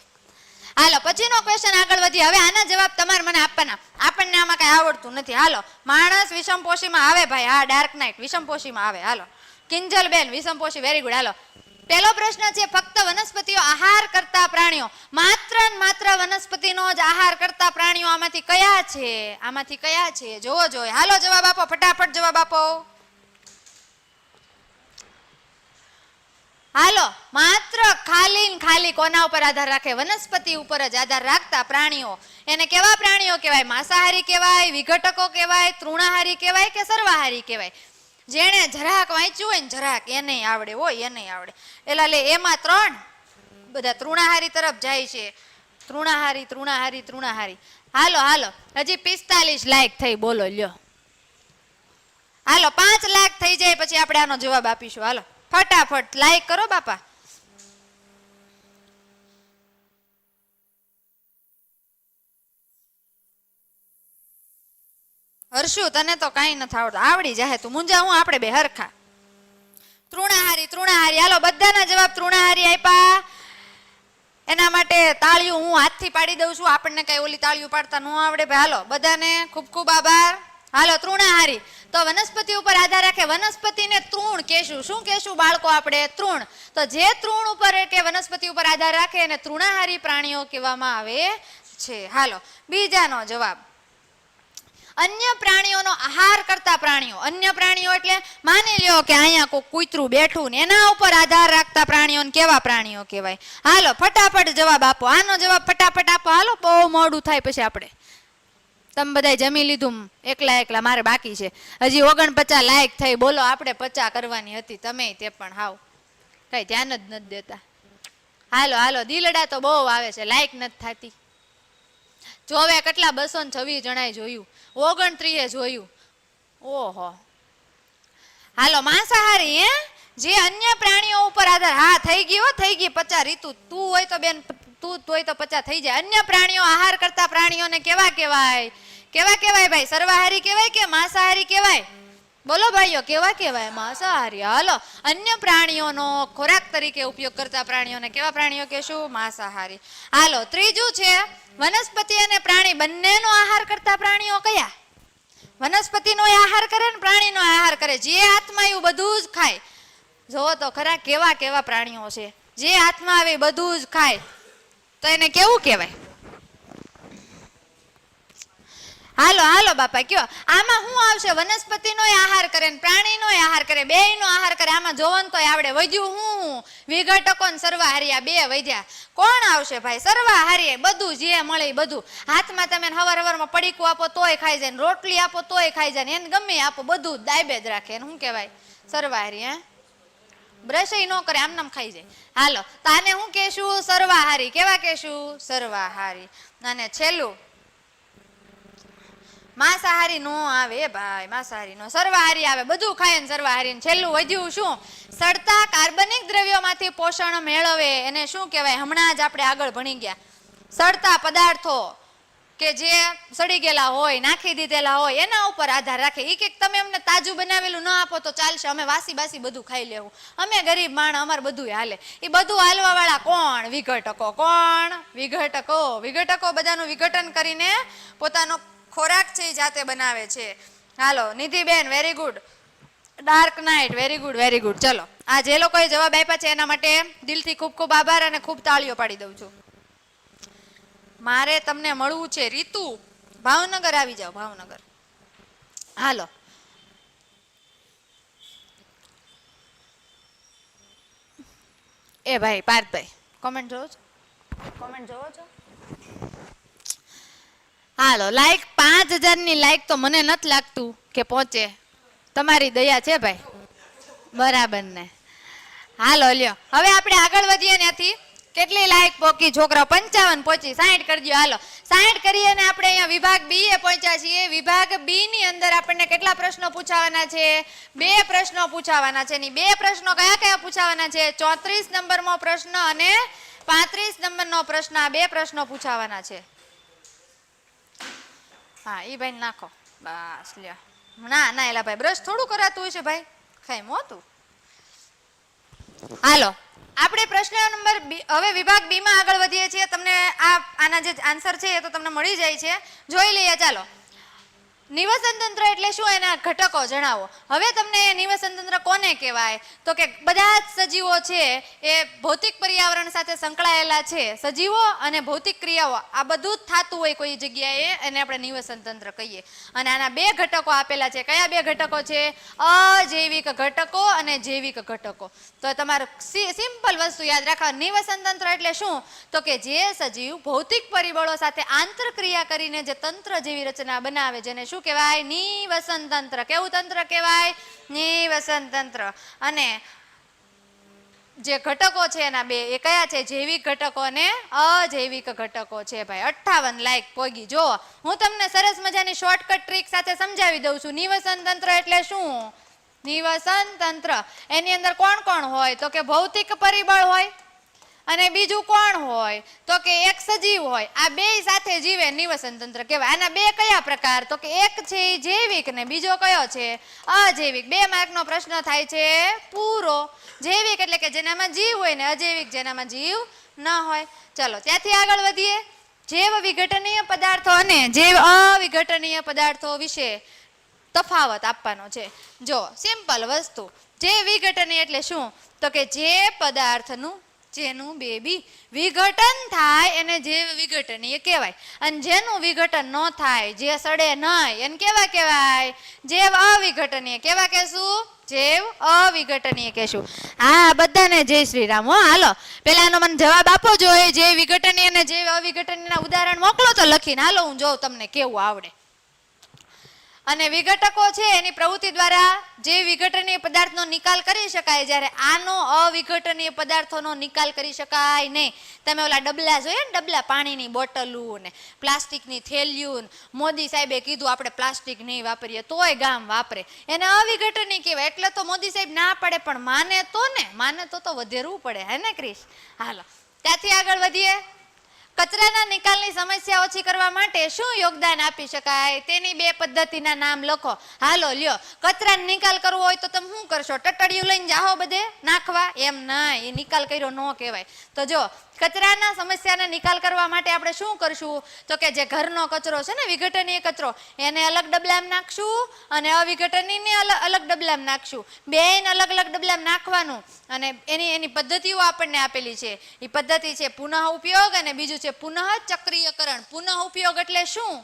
હાલો પછીનો ક્વેશ્ચન આગળ વધી. હવે આના જવાબ તમારે મને આપવાના, આપણને આમાં કઈ આવડતું નથી. હાલો માણસ વિષમપોષીમાં આવે ભાઈ. હા ડાર્ક નાઇટ વિષમપોષીમાં આવે. હાલો કિંજલબેન વિષમપોષી, વેરી ગુડ. હાલો પહેલો પ્રશ્ન છે, ફક્ત વનસ્પતિઓ આહાર કરતા પ્રાણીઓ, માત્ર ને માત્ર વનસ્પતિનો જ આહાર કરતા પ્રાણીઓ આમાંથી કયા છે? આમાંથી કયા છે? જોવો જોઈએ. હાલો જવાબ આપો, ફટાફટ જવાબ આપો. હાલો માત્ર ખાલી કોના ઉપર આધાર રાખે? વનસ્પતિ ઉપર જ આધાર રાખતા પ્રાણીઓ. એને કેવા પ્રાણીઓ કહેવાય? માંસાહારી કહેવાય, વિઘટકો કહેવાય, તૃણાહારી કહેવાય કે સર્વાહારી કહેવાય? જેણે જરાક વાંચ્યું હોય ને જરાક એને આવડે હોય, એને આવડે. એટલે લે એમાં 3 બધા તૃણાહારી તરફ જાય છે. તૃણાહારી. હાલો હાલો હજી 45 લાયક થઈ. બોલો લ્યો. હાલો 5 લાખ થઈ જાય પછી આપણે આનો જવાબ આપીશું. હાલો ફટાફટ લાઈક કરો બાપા. હર્ષુ તને તો કઈ નથી આવડતું, આવડી જાય તું મુંજા હું, આપણે બે હરખા. તૃણાહારી. હાલો બધાના જવાબ તૃણાહારી આપ્યા. એના માટે તાળીઓ હું હાથથી પાડી દઉં છું, આપણને કઈ ઓલી તાળીઓ પાડતા ન આવડે ભાઈ. હાલો બધાને ખૂબ ખૂબ આભાર. હાલો તૃણાહારી તો વનસ્પતિ ઉપર આધાર રાખે. વનસ્પતિને તૃણ કહેશું. શું કહેશું બાળકો આપણે? તૃણ. તો જે તૃણ ઉપર કે વનસ્પતિ ઉપર આધાર રાખે એને તૃણાહારી પ્રાણીઓ કહેવામાં આવે છે. હાલો બીજાનો જવાબ, અન્ય પ્રાણીઓનો આહાર કરતા પ્રાણીઓ. અન્ય પ્રાણીઓ એટલે માની લ્યો કે અહીંયા કોઈ કૂતરું બેઠું ને એના ઉપર આધાર રાખતા પ્રાણીઓને કેવા પ્રાણીઓ કહેવાય? હાલો ફટાફટ જવાબ આપો. આનો જવાબ ફટાફટ આપો. હાલો બહુ મોડું થાય પછી આપણે. તમે બધા જમી લીધું, એકલા મારે બાકી છે. હજી 49 લાયક થઈ. બોલો આપણે 50 કરવાની હતી, તમે તે પણ હાવ કઈ ધ્યાન જ નથી દેતા. હાલો દિલડા તો બહુ આવે છે, લાયક નથી થતી. જોવે કેટલા 226 જણાએ જોયું, 29 જોયું. ઓહો, હાલો માંસાહારી હે, જે અન્ય પ્રાણીઓ ઉપર આધાર. હા થઈ ગઈ હો, થઈ ગઈ 50. રીતુ તું હોય તો બેન, તું હોય તો 50 થઈ જાય. અન્ય પ્રાણીઓ આહાર કરતા પ્રાણીઓને કેવા કહેવાય? કેવા કહેવાય ભાઈ? સર્વાહારી કહેવાય કે માંસાહારી કહેવાય? બોલો ભાઈઓ, કેવા કહેવાય? માંસાહારી. હાલો, અન્ય પ્રાણીઓનો ખોરાક તરીકે ઉપયોગ કરતા પ્રાણીઓને કેવા પ્રાણીઓ કહેશું? માંસાહારી. હાલો, ત્રીજું છે વનસ્પતિ અને પ્રાણી બંનેનો આહાર કરતા પ્રાણીઓ કયા? વનસ્પતિનો આહાર કરે ને પ્રાણીનો આહાર કરે. જે હાથમાં આવ્યું બધું જ ખાય. જોવો તો ખરા કેવા કેવા પ્રાણીઓ છે, જે હાથમાં આવે બધું જ ખાય. તો એને કેવું કહેવાય? હાલો હાલો બાપા કયો, આમાં શું આવશે? વનસ્પતિનો આહાર કરે ને પ્રાણીનો આહાર કરે, બેયનો આહાર કરે. આમાં જોવાનું તો આવડે. વધ્યું હું વિઘટકો ને સર્વાહારી, આ બે વધ્યા. કોણ આવશે ભાઈ? સર્વાહારી. બધું જે મળે બધું હાથમાં. તમે હવાર હવારમાં પડીકું આપો તોય ખાઈ જાય, રોટલી આપો તોય ખાઈ જાય, એને ગમે આપો બધું દાયબે જ રાખે. એને શું કહેવાય? સર્વાહારી. હે, બ્રશ ન કરે, આમ નામ ખાઈ જાય. હાલો, તો આને શું કહેશું? સર્વાહારી. કેવા કહેશું? સર્વાહારી. અને છેલ્લું માંસાહારી નો આવે ભાઈ, માંસાહારી નો. સર્વાહારી આવે, બધું ખાય ને સર્વાહારી. છેલ્લું વધ્યું શું? સડતા કાર્બનિક દ્રવ્યોમાંથી પોષણ મેળવે. એને શું કહેવાય? હમણાં જ આપણે આગળ ભણી ગયા. સડતા પદાર્થો કે જે સડી ગયેલા હોય, નાખી દીધેલા હોય, એના ઉપર આધાર રાખે. એ કે તમે અમને તાજું બનાવેલું ન આપો તો ચાલશે, અમે વાસી બાસી બધું ખાઈ લેવું, અમે ગરીબ માણસ, અમારે બધું હાલે. એ બધું હાલવા વાળા કોણ? વિઘટકો. કોણ? વિઘટકો. વિઘટકો બધાનું વિઘટન કરીને પોતાનો ખોરાક છે એ જાતે બનાવે છે. હાલો નિધિબેન, very good. Dark night, very good very good. ચલો, આ જે લોકોએ જવાબ આપ્યા છે એના માટે દિલથી ખૂબ ખૂબ આભાર અને ખૂબ તાળીઓ પાડી દઉં છું. મારે તમને મળવું છે. રીતુ, ભાવનગર આવી જાઓ, ભાવનગર. હાલો, એ ભાઈ પાર્થભાઈ કોમેન્ટ જોવો છો? કોમેન્ટ જોવો છો? હાલો, લાઈક 5000 ની લાઈક તો મને નથી લાગતું કે પહોંચે. તમારી દયા છે ભાઈ, બરાબર ને? હાલો લ્યો, હવે આપણે આગળ વધીએ. ત્યાંથી કેટલી લાઈક પોકી છોકરા? 55 પહોંચી. 60 કરજો. હાલો 60 કરીએ અને આપણે અહીંયા વિભાગ બી એ પહોંચ્યા છીએ. વિભાગ બી ની અંદર આપણને કેટલા પ્રશ્નો પૂછાવાના છે? 2 પ્રશ્નો પૂછાવાના છે. ની 2 પ્રશ્નો કયા કયા પૂછાવાના છે? 34 નંબરનો પ્રશ્ન અને 35 નંબરનો પ્રશ્ન. આ 2 પ્રશ્નો પૂછાવાના છે. હા, એ ભાઈ નાખો બસ. લ્યો, ના ના એલા ભાઈ, બ્રશ થોડું કરાતું હોય છે ભાઈ, ખાઈ મોતું. હાલો, આપણે પ્રશ્ન નંબર હવે વિભાગ બી માં આગળ વધીએ છીએ. તમને આના જે આન્સર છે એ તો તમને મળી જાય છે, જોઈ લઈએ. ચાલો, નિવસન તંત્ર એટલે શું? એના ઘટકો જણાવો. હવે તમને નિવસન તંત્ર કોને કહેવાય? તો કે બધા જ સજીવો છે એ ભૌતિક પર્યાવરણ સાથે સંકળાયેલા છે. સજીવો અને ભૌતિક ક્રિયાઓ આ બધું જ થતું હોય કોઈ જગ્યાએ, એને આપણે નિવસન તંત્ર કહીએ. અને આના 2 ઘટકો આપેલા છે. કયા 2 ઘટકો છે? અજૈવિક ઘટકો અને જૈવિક ઘટકો. તો તમારે સિમ્પલ વસ્તુ યાદ રાખવા. નિવસન તંત્ર એટલે શું? તો કે જે સજીવ ભૌતિક પરિબળો સાથે આંતરક્રિયા કરીને જે તંત્ર જેવી રચના બનાવે, જેને શું કહેવાય? નિવસન તંત્ર. કેવું તંત્ર કહેવાય? નિવસન તંત્ર. અને જે ઘટકો છે એના 2 એ કયા છે? જૈવિક ઘટકો અને અજૈવિક ઘટકો છે. ભાઈ 58 લાઈક પોગી. જો હું તમને સરસ મજાની શોર્ટકટ ટ્રીક સાથે સમજાવી દઉં છું. નિવસન તંત્ર એટલે શું? નિવસન તંત્ર એની અંદર કોણ કોણ હોય? તો કે ભૌતિક પરિબળ હોય, અને બીજું કોણ હોય? તો કે એક સજીવ હોય. આ 2 સાથે જીવે, નિવસન તંત્ર કહેવાય. આના 2 કયા પ્રકાર? તો કે એક છે જૈવિક ને બીજો કયો છે? અજૈવિક. 2 માર્કનો પ્રશ્ન થાય છે પૂરો. જૈવિક એટલે કે જેનામાં જીવ હોય, ને અજૈવિક જેનામાં જીવ ન હોય. ચલો ત્યાંથી આગળ વધીએ. જૈવ વિઘટનીય પદાર્થો અને જૈવ અવિઘટનીય પદાર્થો વિશે તફાવત આપવાનો છે. જો સિમ્પલ વસ્તુ. જૈવ વિઘટનીય એટલે શું? તો કે જે પદાર્થનું જેનું બેબી વિઘટન થાય એને જૈવ વિઘટનીય કહેવાય. અને જેનું વિઘટન ન થાય, જે સડે નહીં, એને કેવા કહેવાય? જૈવ અવિઘટનીય. કેવા કહેશું? જૈવ અવિઘટનીય કહેશું. હા, બધાને જય શ્રી રામ. હો, હાલો પેલાનો મને જવાબ આપો જોઈએ. જૈવ વિઘટનીય અને જૈવ અવિઘટનીયના ઉદાહરણ મોકલો તો લખીને. હાલો હું જોઉં તમને કેવું આવડે. અને વિઘટકો છે એની પ્રવૃત્તિ દ્વારા જે વિઘટનીય પદાર્થનો નિકાલ કરી શકાય, જ્યારે આનો અવિઘટનીય પદાર્થોનો નિકાલ કરી શકાય નહીં. તમે ઓલા ડબલા જોઈએ ને, ડબલા પાણીની બોટલું ને પ્લાસ્ટિકની થેલીયું, મોદી સાહેબે કીધું આપણે પ્લાસ્ટિક નહીં વાપરીએ તોય ગામ વાપરે, એને અવિઘટનીય કહેવાય. એટલે તો મોદી સાહેબ ના પડે પણ માને તો વધેરવું પડે, હે ને ક્રિશ? હાલો ત્યાંથી આગળ વધીએ. કચરાના નિકાલની સમસ્યા ઓછી કરવા માટે શું યોગદાન આપી શકાય તેની 2 પદ્ધતિના નામ લખો. હાલો લ્યો, કચરાનો નિકાલ કરવો હોય તો તમે શું કરશો? ટટડિયું લઈને જાઓ બધે નાખવા? એમ ના, એ નિકાલ કર્યો ન કહેવાય. તો જો કચરાના સમસ્યાનો નિકાલ કરવા માટે આપણે શું કરશું? તો કે જે ઘરનો કચરો છે ને, વિઘટનીય કચરો, એને અલગ ડબલામાં નાખશું અને અવિઘટનીયને અલગ ડબલામાં નાખશું. બેને અલગ અલગ ડબલામાં નાખવાનું. અને એની પદ્ધતિઓ આપણને આપેલી છે. એ પદ્ધતિ છે પુનઃ ઉપયોગ અને બીજું છે પુનઃ ચક્રીયકરણ. પુનઃ ઉપયોગ એટલે શું?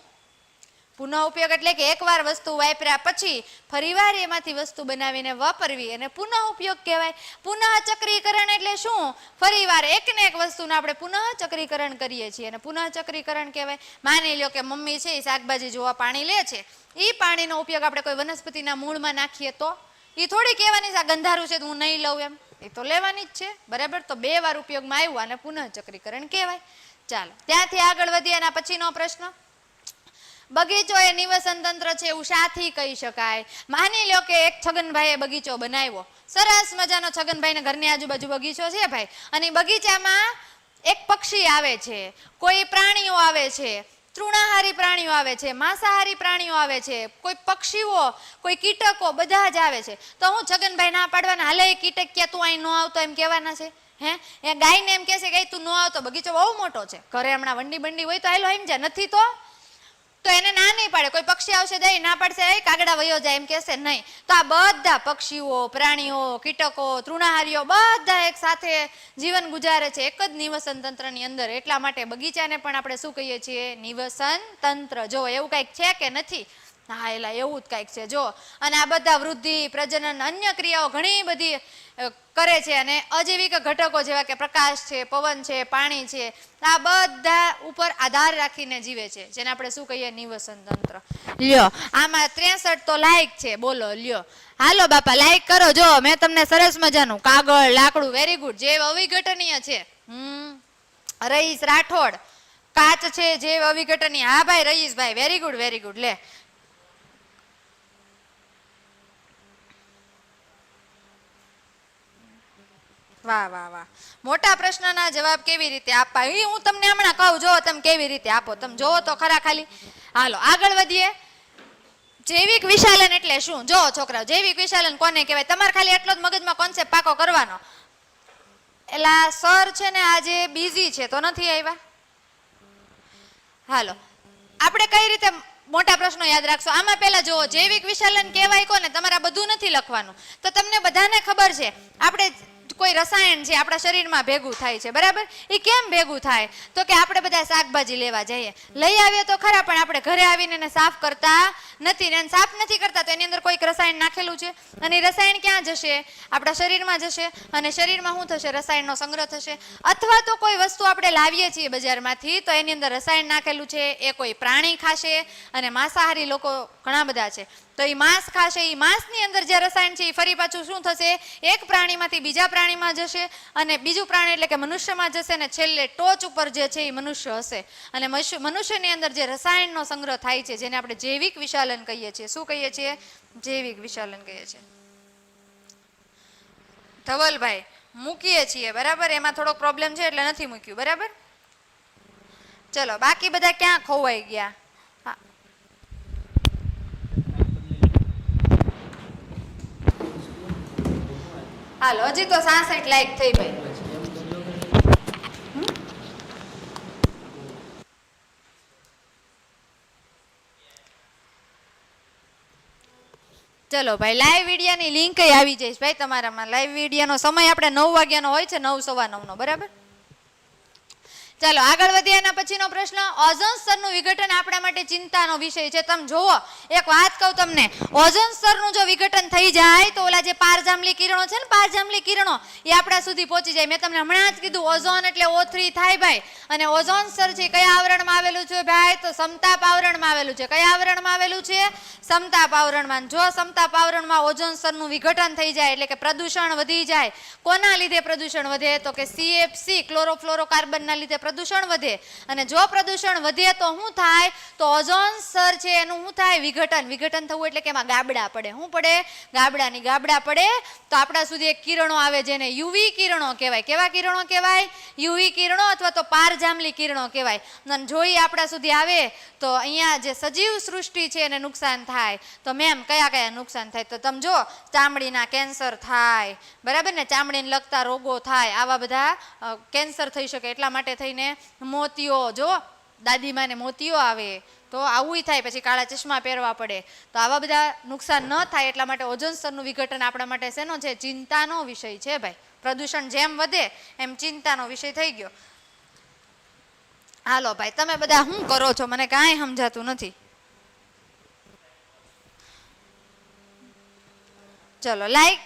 પુનઃ ઉપયોગ એટલે કે એકવાર વસ્તુ વાપર્યા પછી ફરીવાર એમાંથી વસ્તુ બનાવીને વાપરવી અને પુનઃ ઉપયોગ કહેવાય. પુનઃ ચક્રીકરણ એટલે શું? ફરીવાર એકને એક વસ્તુને આપણે પુનઃ ચક્રીકરણ કરીએ છીએ અને પુનઃ ચક્રીકરણ કહેવાય. માની લો કે મમ્મી છે એ શાકભાજી જોવા પાણી લે છે, એ પાણીનો ઉપયોગ આપણે કોઈ વનસ્પતિના મૂળમાં નાખીએ તો એ થોડી કહેવાની છે આ ગંધારું છે તો હું નહીં લઉં, એમ એ તો લેવાની જ છે, બરાબર? તો 2 વાર ઉપયોગમાં આવ્યું અને પુનઃ ચક્રીકરણ કહેવાય. ચાલો ત્યાંથી આગળ વધીએ. એના પછીનો પ્રશ્ન, બગીચો એ નિવસન તંત્ર છે એવું શાથી કહી શકાય? માની લો કે એક છગનભાઈએ બગીચો બનાવ્યો, સરસ મજાનો છગનભાઈને ઘરની આજુબાજુ બગીચો છે ભાઈ, અને બગીચામાં એક પક્ષી આવે છે, કોઈ પ્રાણીઓ આવે છે, તૃણાહારી પ્રાણીઓ આવે છે, માંસાહારી પ્રાણીઓ આવે છે, કોઈ પક્ષીઓ, કોઈ કીટકો, બધા જ આવે છે. તો હું છગનભાઈ ના પાડવાના? હાલે એ કીટક ક્યાં તું અહીં ન આવતો એમ કહેવાના છે? હે એ ગાયને એમ કહેશે કે તું ન આવતો, બગીચો બહુ મોટો છે, ઘરે હમણાં વંડી બંડી હોય તો હાલો એમ જા, નથી તો એને ના નહીં પાડે. કોઈ પક્ષી આવશે દઈ ના પાડશે, એ કાગડા વયો જાય એમ કહેશે નહીં. તો આ બધા પક્ષીઓ, પ્રાણીઓ, કીટકો, તૃણાહારીઓ બધા એક સાથે જીવન ગુજારે છે એક જ નિવસન તંત્રની અંદર. એટલા માટે બગીચાને પણ આપણે શું કહીએ છીએ? નિવસન તંત્ર. જો એવું કંઈક છે કે નથી? હા, એલા એવું જ કંઈક છે જો. અને આ બધા વૃદ્ધિ, પ્રજનન, અન્ય ક્રિયાઓ ઘણી બધી કરે છે અને અજૈવિક ઘટકો જેવા કે પ્રકાશ છે, પવન છે, પાણી છે, આ બધા ઉપર આધાર રાખીને જીવે છે, જેને આપણે શું કહીએ? નિવસન તંત્ર. લ્યો આમાં 63 તો લાયક છે, બોલો લ્યો. હાલો બાપા લાયક કરો. જો મેં તમને સરસ મજાનું કાગળ, લાકડું, વેરી ગુડ, જે અવિઘટનીય છે. રઈસ રાઠોડ, કાચ છે જે અવિઘટનીય. હા ભાઈ Raisbhai, very good very good. લે વાહ વાહ વાહ. મોટા પ્રશ્નના જવાબ કેવી રીતે આપવા એ હું તમને હમણાં કહું, જો તમે કેવી રીતે આપો, તમે જોવો તો ખરા ખાલી. હાલો આગળ વધીએ. જૈવિક વિશાલન એટલે શું? જો છોકરાઓ, જૈવિક વિશાલન કોને કહેવાય? તમારે ખાલી એટલો જ મગજમાં કોન્સેપ્ટ પાકો કરવાનો. એલા સર છે ને આજે બિઝી છે તો નથી આવ્યા. હાલો આપણે કઈ રીતે મોટા પ્રશ્નો યાદ રાખશો? આમાં પહેલા જુઓ, જૈવિક વિશાલન કહેવાય કોને? તમારે બધું નથી લખવાનું. તો તમને બધાને ખબર છે આપણે કોઈ રસાયણ છે આપણા શરીરમાં ભેગું થાય છે, બરાબર? એ કેમ ભેગું થાય? તો કે આપણે બધા શાકભાજી લેવા જઈએ, લઈ આવીએ તો ખરા, પણ આપણે ઘરે આવીને એને સાફ કરતા નથી. ને સાફ નથી કરતા તો એની અંદર કોઈક રસાયણ નાખેલું છે, અને રસાયણ ક્યાં જશે? આપણા શરીરમાં જશે, અને શરીરમાં શું થશે? રસાયણનો સંગ્રહ થશે. અથવા તો કોઈ વસ્તુ આપણે લાવીએ છીએ બજારમાંથી તો એની અંદર રસાયણ નાખેલું છે, એ કોઈ પ્રાણી ખાશે. અને માંસાહારી લોકો ઘણા બધા છે તો એ માંસ ખાશે, એ માંસની અંદર જે રસાયણ છે એ ફરી પાછું શું થશે? એક પ્રાણીમાંથી બીજા પ્રાણીમાં જશે, અને બીજું પ્રાણી એટલે કે મનુષ્યમાં જશે, ને છેલ્લે ટોચ ઉપર જે છે એ મનુષ્ય હશે. અને મનુષ્યની અંદર જે રસાયણનો સંગ્રહ થાય છે જેને આપણે જૈવિક વિશાલન કહીએ છીએ. શું કહીએ છીએ? જૈવિક વિશાલન કહીએ છીએ. ધવલભાઈ મૂકીએ છીએ, બરાબર? એમાં થોડોક પ્રોબ્લેમ છે એટલે નથી મૂક્યું, બરાબર? ચલો બાકી બધા ક્યાં ખોવાઈ ગયા? હાલો હજી તો 66 લાયક થઈ ભાઈ. ચલો ભાઈ લાઈવ વિડીયોની લિંક આવી જઈશ ભાઈ તમારામાં. લાઈવ વિડીયોનો સમય આપણે 9 વાગ્યાનો હોય છે, 9 સવા 9 નો, બરાબર? ચાલો આગળ વધીએ. એના પછીનો પ્રશ્ન, ઓઝોન સ્તરનું વિઘટન આપણા માટે ચિંતાનો વિષય છે. તમે જુઓ, એક વાત કહું તમને, ઓઝોન સ્તરનું જો વિઘટન થઈ જાય તો ઓલા જે પારજાંબલી કિરણો છે ને, પારજાંબલી કિરણો એ આપણા સુધી પહોંચી જાય. મેં તમને હમણાં જ કીધું, ઓઝોન એટલે O3 થાય ભાઈ. અને ઓઝોન સ્તર છે કયા આવરણમાં આવેલું છે ભાઈ? તો સમતાપ આવરણમાં આવેલું છે. કયા આવરણમાં આવેલું છે? સમતાપ આવરણમાં. જો સમતાપ આવરણમાં ઓઝોન સ્તરનું વિઘટન થઈ જાય એટલે કે પ્રદૂષણ વધી જાય. કોના લીધે પ્રદૂષણ વધે? તો કે CFC ક્લોરોફ્લોરોકાર્બનના લીધે પ્રદૂષણ વધે. અને જો પ્રદૂષણ વધે તો શું થાય? તો ઓઝોન સ્તર છે એનું શું થાય? વિઘટન. વિઘટન થવું એટલે કે એમાં ગાબડા પડે. શું પડે? ગાબડાની ગાબડા પડે તો આપણા સુધી એક કિરણો આવે જેને યુવી કિરણો કહેવાય. કેવા કિરણો કહેવાય? યુવી કિરણો અથવા તો પારજાંબલી કિરણો કહેવાય. અને જો એ આપણા સુધી આવે તો અહીંયા જે સજીવ સૃષ્ટિ છે એને નુકસાન થાય. તો મેમ કયા કયા નુકસાન થાય? તો તમે જો, ચામડીના કેન્સર થાય, બરાબર ને, ચામડીને લગતા રોગો થાય, આવા બધા કેન્સર થઈ શકે. એટલા માટે થઈને મોતિયો, જો દાદીમાને મોતિયો આવે તો આવું થાય, પછી કાળા ચશ્મા પહેરવા પડે. તો આવા બધા નુકસાન ન થાય એટલા માટે ઓઝોન સ્તરનું વિઘટન આપણા માટે શેનો છે? ચિંતાનો વિષય છે ભાઈ. પ્રદૂષણ જેમ વધે એમ ચિંતાનો વિષય થઈ ગયો. હાલો ભાઈ, તમે બધા શું કરો છો? મને કાંઈ સમજાતું નથી. ચલો લાઈક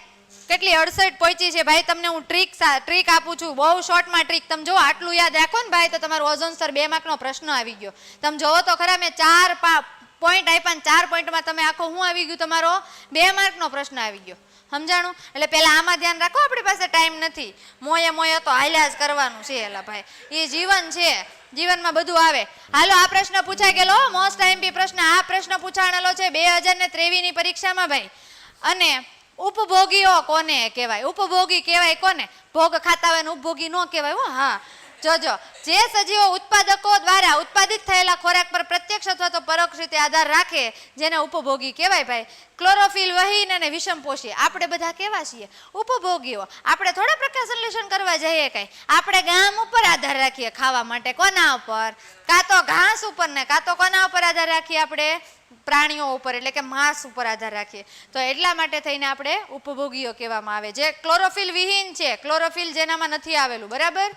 કેટલી 68 પહોંચી છે ભાઈ. તમને હું ટ્રીક આપું છું, બહુ શોર્ટમાં ટ્રીક. તમે જો આટલું યાદ રાખો ને ભાઈ તો તમારું ઓઝોન સ્તર 2 માર્કનો પ્રશ્ન આવી ગયો. તમે જોવો તો ખરા, મેં 4 પોઈન્ટ આપ્યા ને 4 પોઈન્ટમાં તમે આખો શું આવી ગયું? તમારો 2 માર્કનો પ્રશ્ન આવી ગયો. સમજાણું? એટલે પહેલા આમાં ધ્યાન રાખો, આપણી પાસે ટાઈમ નથી. મોયે તો હાલ્યા જ કરવાનું છે એલા ભાઈ, એ જીવન છે, જીવનમાં બધું આવે. હાલો, આ પ્રશ્ન પૂછાઈ ગયેલો, મોસ્ટ આઈએમપી પ્રશ્ન. આ પ્રશ્ન પૂછાણેલો છે 2023 ની પરીક્ષામાં ભાઈ. અને ઉપભોગીઓ કોને કહેવાય? ઉપભોગી કહેવાય કોને? ભોગ ખાતા હોય ને ઉપભોગી ન કહેવાય હો. હા, જોજો, જે સજીવો ઉત્પાદકો દ્વારા ઉત્પાદિત થયેલા ખોરાક પર પ્રત્યક્ષ અથવા તો પરોક્ષ રીતે આધાર રાખે જેને ઉપભોગી કહેવાય ભાઈ. ક્લોરોફિલ વહીન અને વિષમપોષી આપણે બધા કેવા છીએ? ઉપભોગીઓ. આપણે થોડા પ્રકાશ સંશ્લેષણ કરવા જઈએ કઈ? આપણે ગામ ઉપર આધાર રાખીએ ખાવા માટે. કોના ઉપર? કાં તો ઘાસ ઉપર ને કાં તો કોના ઉપર આધાર રાખીએ? આપણે પ્રાણીઓ ઉપર, એટલે કે માંસ ઉપર આધાર રાખીએ. તો એટલા માટે થઈને આપણે ઉપભોગીઓ કહેવામાં આવે. જે ક્લોરોફિલ વિહીન છે, ક્લોરોફિલ જેનામાં નથી આવેલું, બરાબર.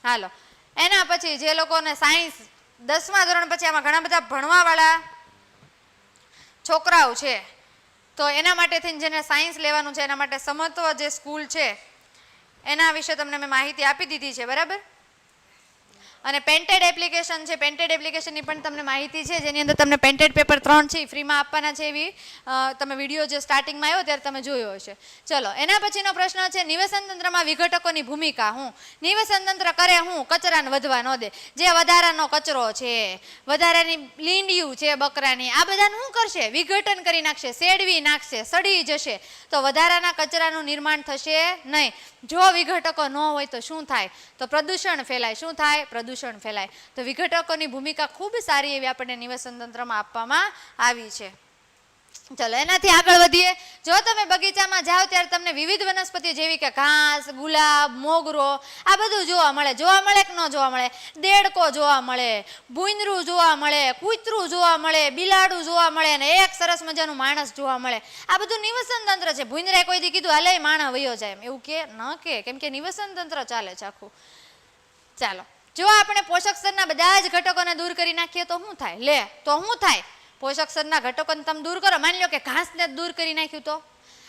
હાલો, એના પછી જે લોકોને સાયન્સ 10મા ધોરણ પછી આમાં ઘણા બધા ભણવાવાળા છોકરાઓ છે તો એના માટે થઈને જેને સાયન્સ લેવાનું છે એના માટે સમત્વ જે સ્કૂલ છે એના વિશે તમને મેં માહિતી આપી દીધી છે, બરાબર. અને પેન્ટેડ એપ્લિકેશન છે, પેન્ટેડ એપ્લિકેશનની પણ તમને માહિતી છે, જેની અંદર તમને પેન્ટેડ પેપર 3 છે ફ્રીમાં આપવાના છે. એવી તમે વિડીયો જે સ્ટાર્ટિંગમાં આવ્યો ત્યારે તમે જોયો હશે. ચલો, એના પછીનો પ્રશ્ન છે, નિવસન તંત્રમાં વિઘટકોની ભૂમિકા શું? નિવસન તંત્ર કરે શું? કચરાને વધવા ન દે. જે વધારાનો કચરો છે, વધારાની લીંડિયું છે બકરાની, આ બધાનું શું કરશે? વિઘટન કરી નાખશે, સેડવી નાખશે, સડી જશે. તો વધારાના કચરાનું નિર્માણ થશે નહીં. જો વિઘટકો ન હોય તો શું થાય? તો પ્રદૂષણ ફેલાય. શું થાય? પ્રદૂષણ ફેલાય. તો વિઘટકોની ભૂમિકા ખૂબ સારી એવી આપણને નિવસન તંત્રમાં આપવામાં આવી છે. ચલો, એનાથી આગળ વધીએ. જો તમે બગીચામાં જાઓ ત્યારે તમને વિવિધ વનસ્પતિ જેવી કે ઘાસ, ગુલાબ, મોગરો, આ બધું જોવા મળે. જોવા મળે કે ન જોવા મળે? દેડકો જોવા મળે, ભૂંદરું જોવા મળે, કૂતરું જોવા મળે, બિલાડું જોવા મળે અને એક સરસ મજાનું માણસ જોવા મળે. આ બધું નિવસન તંત્ર છે. ભૂંદરાએ કોઈ દી કીધું હાલે માણસ વયો જાય એવું કે ન કે? કેમ કે નિવસન તંત્ર ચાલે છે આખું. ચાલો, જો આપણે પોષક સ્તરના બધા જ ઘટકોને દૂર કરી નાખીએ તો શું થાય? લે, તો શું થાય? પોષક સ્તરના ઘટકોને તમે દૂર કરો, માની લો કે ઘાસને દૂર કરી નાખ્યું તો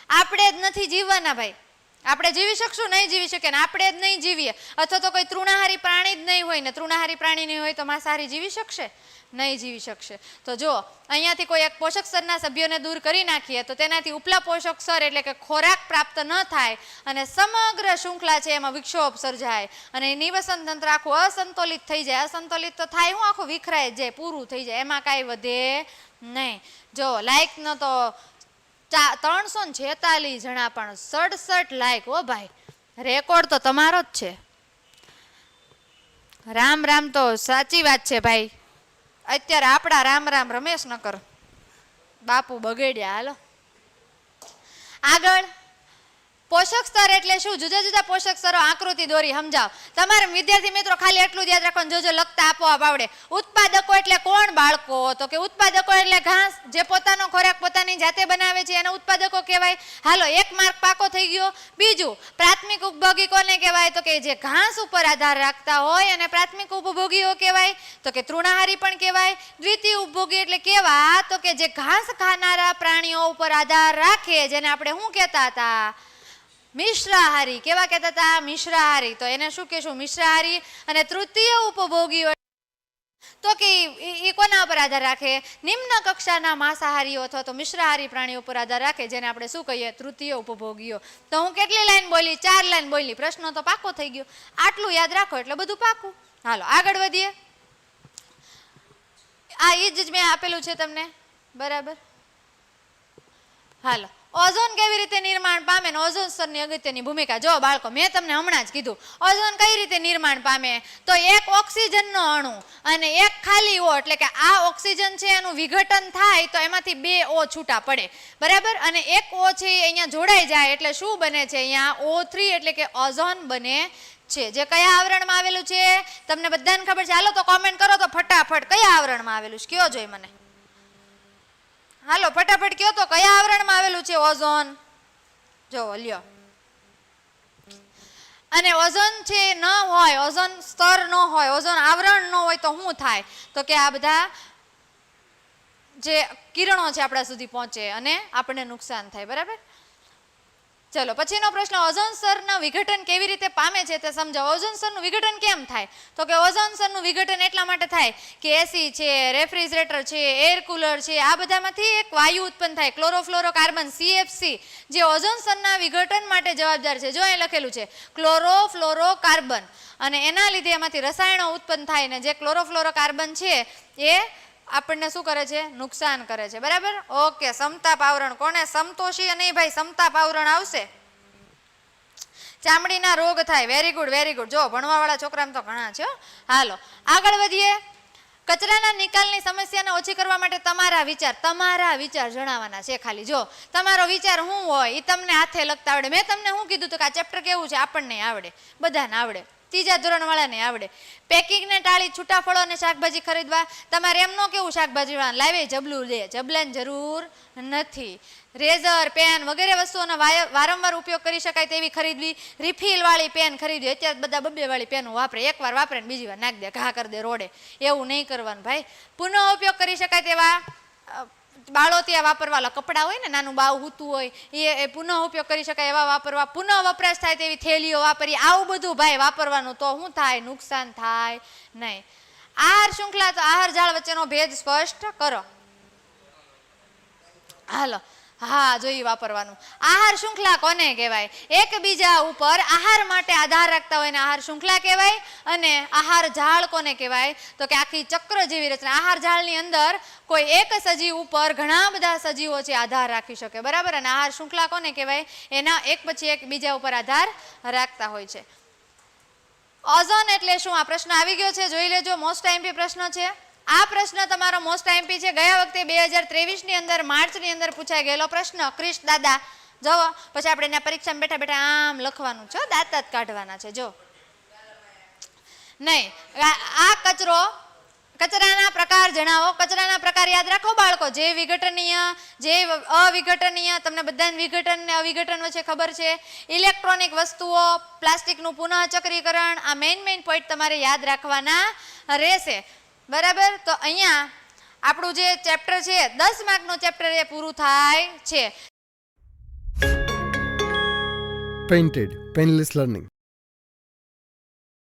આપણે જ નથી જીવવાના ભાઈ. આપણે જીવી શકશું? નહીં જીવી શકીએ ને. આપણે જ નહીં જીવીએ અથવા તો કોઈ તૃણાહારી પ્રાણી જ નહીં હોય ને, તૃણાહારી પ્રાણી નહીં હોય તો માંસાહારી જીવી શકશે? નહીં જીવી શકશે. તો જો અહીંયાથી કોઈ એક પોષક સ્તરના સભ્યોને દૂર કરી નાખીએ તો તેનાથી ઉપલા પોષક સ્તર એટલે કે ખોરાક પ્રાપ્ત ન થાય અને સમગ્ર શૃંખલા છે એમાં વિક્ષોભ સર્જાય અને નિવસન તંત્ર આખું અસંતુલિત થઈ જાય. અસંતુલિત તો થાય, હું આખું વિખરાય જાય, પૂરું થઈ જાય, એમાં કાંઈ વધે નહીં. જો લાઈક ન તો 346 જણા પણ 67 લાઈક. ઓ ભાઈ, રેકોર્ડ તો તમારો જ છે. રામ રામ. તો સાચી વાત છે ભાઈ. અત્યારે આપણા રામ રામ રમેશ ન કરો, બાપુ બગડ્યા. હાલો આગળ. પોષક સ્તર એટલે શું? જુદા જુદા પોષક સ્તરો આકૃતિ દોરી સમજાવ. તમારા વિદ્યાર્થી મિત્રો ખાલી એટલું જ યાદ રાખવાનું, જોજો લખતા આપોઆપ આવડે. ઉત્પાદકો એટલે કોણ બાળકો? તો કે ઉત્પાદકો એટલે ઘાસ, જે પોતાનો ખોરાક પોતાની જાતે બનાવે છે એને ઉત્પાદકો કહેવાય. હાલો, 1 માર્ક પાકો થઈ ગયો. બીજું, પ્રાથમિક ઉપભોગી કોને કહેવાય? તો કે જે ઘાસ ઉપર આધાર રાખતા હોય અને પ્રાથમિક ઉપભોગીઓ કહેવાય. તો કે તૃણાહારી પણ કહેવાય. દ્વિતીય ઉપભોગી એટલે કેવા? તો કે જે ઘાસ ખાનારા પ્રાણીઓ ઉપર આધાર રાખે, જેને આપણે શું કહેતા હતા? મિશ્રાહારી. કેવા કહેતા હતા? મિશ્રાહારી. તો એને શું કહેશું? મિશ્રાહારી. અને તૃતીય ઉપભોગીઓ તો કે એ કોના ઉપર આધાર રાખે? નિમ્ન કક્ષાના માંસાહારીઓ અથવા તો મિશ્રાહારી પ્રાણીઓ ઉપર આધાર રાખે, જેને આપણે શું કહીએ? તૃતીય ઉપભોગીઓ. તો હું કેટલી લાઈન બોલી? 4 લાઈન બોલી. પ્રશ્નો તો પાકો થઈ ગયો. આટલું યાદ રાખો એટલે બધું પાકું. હાલો આગળ વધીએ. આ એ જ મેં આપેલું છે તમને, બરાબર? હાલો, ઓઝોન કેવી રીતે નિર્માણ પામે ને ઓઝોન સ્તરની અગત્યની ભૂમિકા. જો બાળકો, મેં તમને હમણાં જ કીધું ઓઝોન કઈ રીતે નિર્માણ પામે. તો એક ઓક્સિજનનો અણુ અને એક ખાલી O, એટલે કે આ ઓક્સિજન છે એનું વિઘટન થાય તો એમાંથી 2 O છૂટા પડે, બરાબર? અને એક O છે એ અહીંયા જોડાઈ જાય એટલે શું બને છે? અહીંયા O3 એટલે કે ઓઝોન બને છે. જે કયા આવરણમાં આવેલું છે તમને બધાને ખબર છે? હાલો તો કોમેન્ટ કરો તો ફટાફટ, કયા આવરણમાં આવેલું છે કયો જોઈ મને. હાલો ફટાફટ કયો તો કયા આવરણમાં આવેલું છે ઓઝોન? જો લ્યો. અને ઓઝોન છે ન હોય, ઓઝોન સ્તર ન હોય, ઓઝોન આવરણ ન હોય તો શું થાય? તો કે આ બધા જે કિરણો છે આપણા સુધી પહોંચે અને આપણને નુકસાન થાય, બરાબર? ચલો પછીનો પ્રશ્ન, ઓઝોન સ્તરના વિઘટન કેવી રીતે પામે છે તે સમજાવો. ઓઝોન સ્તરનું વિઘટન કેમ થાય? તો કે ઓઝોન સ્તરનું વિઘટન એટલા માટે થાય કે એસી છે, રેફ્રિજરેટર છે, એર કુલર છે, આ બધામાંથી એક વાયુ ઉત્પન્ન થાય, ક્લોરોફ્લોરોકાર્બન CFC, જે ઓઝોન સ્તરના વિઘટન માટે જવાબદાર છે. જો અહીં લખેલું છે ક્લોરોફ્લોરોકાર્બન, અને એના લીધે એમાંથી રસાયણો ઉત્પન્ન થાય ને જે ક્લોરોફ્લોરોકાર્બન છે એ આપણને શું કરે છે? નુકસાન કરે છે, બરાબર? ઓકે, સમતાપ આવરણ કોને? સમતોષી નહીં ભાઈ, સમતાપ આવરણ આવશે. ચામડીના રોગ થાય. Very good, very good. જો ભણવાવાળા છોકરામાં તો ઘણા છે. હાલો આગળ વધીએ. કચરાના નિકાલની સમસ્યાને ઓછી કરવા માટે તમારા વિચાર જણાવવાના છે. ખાલી જો તમારો વિચાર શું હોય એ તમને હાથે લખતા આવડે. મેં તમને શું કીધું હતું કે આ ચેપ્ટર કેવું છે? આપણને આવડે, બધાને આવડે, 3જા ધોરણવાળાને આવડે. પેકિંગને ટાળી છૂટા ફળો અને શાકભાજી ખરીદવા. તમારે એમ ન કેવું શાકભાજી વાળા લાવે જબલું દે, જબલાની જરૂર નથી. રેઝર, પેન વગેરે વસ્તુઓનો વારંવાર ઉપયોગ કરી શકાય તેવી ખરીદવી. રિફિલ વાળી પેન ખરીદવી. અત્યારે બધા 2 વાળી પેનો વાપરે, એકવાર વાપરે ને બીજી વાર નાખી દે, ઘા કરી દે રોડે. એવું નહીં કરવાનું ભાઈ. પુનઃ ઉપયોગ કરી શકાય તેવા બાળો ત્યાં વાપરવા કપડાં હોય ને, નાનું બાવ હૂતું હોય એ પુનઃ ઉપયોગ કરી શકાય એવા વાપરવા. પુનઃ વપરાશ થાય તેવી થેલીઓ વાપરી. આવું બધું ભાઈ વાપરવાનું. તો શું થાય? નુકસાન થાય નહીં. આહાર શૃંખલા, તો આહાર જાળ વચ્ચેનો ભેદ સ્પષ્ટ કરો. હાલો, હા જોઈ વાપરવાનું. આહાર શૃંખલા કોને કહેવાય? એકબીજા ઉપર આહાર માટે આધાર રાખતા હોય ને આહાર શૃંખલા કહેવાય. અને આહાર જાળ કોને કહેવાય? તો કે આખી ચક્ર જેવી રચના. આહાર જાળની અંદર કોઈ એક સજીવ ઉપર ઘણા બધા સજીવો છે આધાર રાખી શકે, બરાબર? અને આહાર શૃંખલા કોને કહેવાય? એના એક પછી એક બીજા ઉપર આધાર રાખતા હોય છે. ઓઝોન એટલે શું? આ પ્રશ્ન આવી ગયો છે, જોઈ લેજો. મોસ્ટ આઈએમપી પ્રશ્ન છે. આ પ્રશ્ન તમારો મોસ્ટ આઈએમપી છે. ગયા વખતે 2023 ની અંદર માર્ચની અંદર પૂછાઈ ગયેલો પ્રશ્ન. ક્રિશ દાદા જો, પછી આપણે એના પરીક્ષામાં બેઠા બેઠા આમ લખવાનું છે, દાંત જ કાઢવાના છે. જો નહીં, આ કચરાના પ્રકાર જણાવો. કચરાના પ્રકાર યાદ રાખો બાળકો. જે વિઘટનીય, જે અવિઘટનીય, તમને બધાને વિઘટન ને અવિઘટન વચ્ચે ખબર છે. ઇલેક્ટ્રોનિક વસ્તુઓ, પ્લાસ્ટિકનું પુનઃચક્રીકરણ, આ મેઇન પોઈન્ટ તમારે યાદ રાખવાના રહેશે, બરાબર? તો અહીંયા આપણું જે ચેપ્ટર છે 10 માર્કનું ચેપ્ટર એ પૂરું થાય છે. Painted, Painless Learning.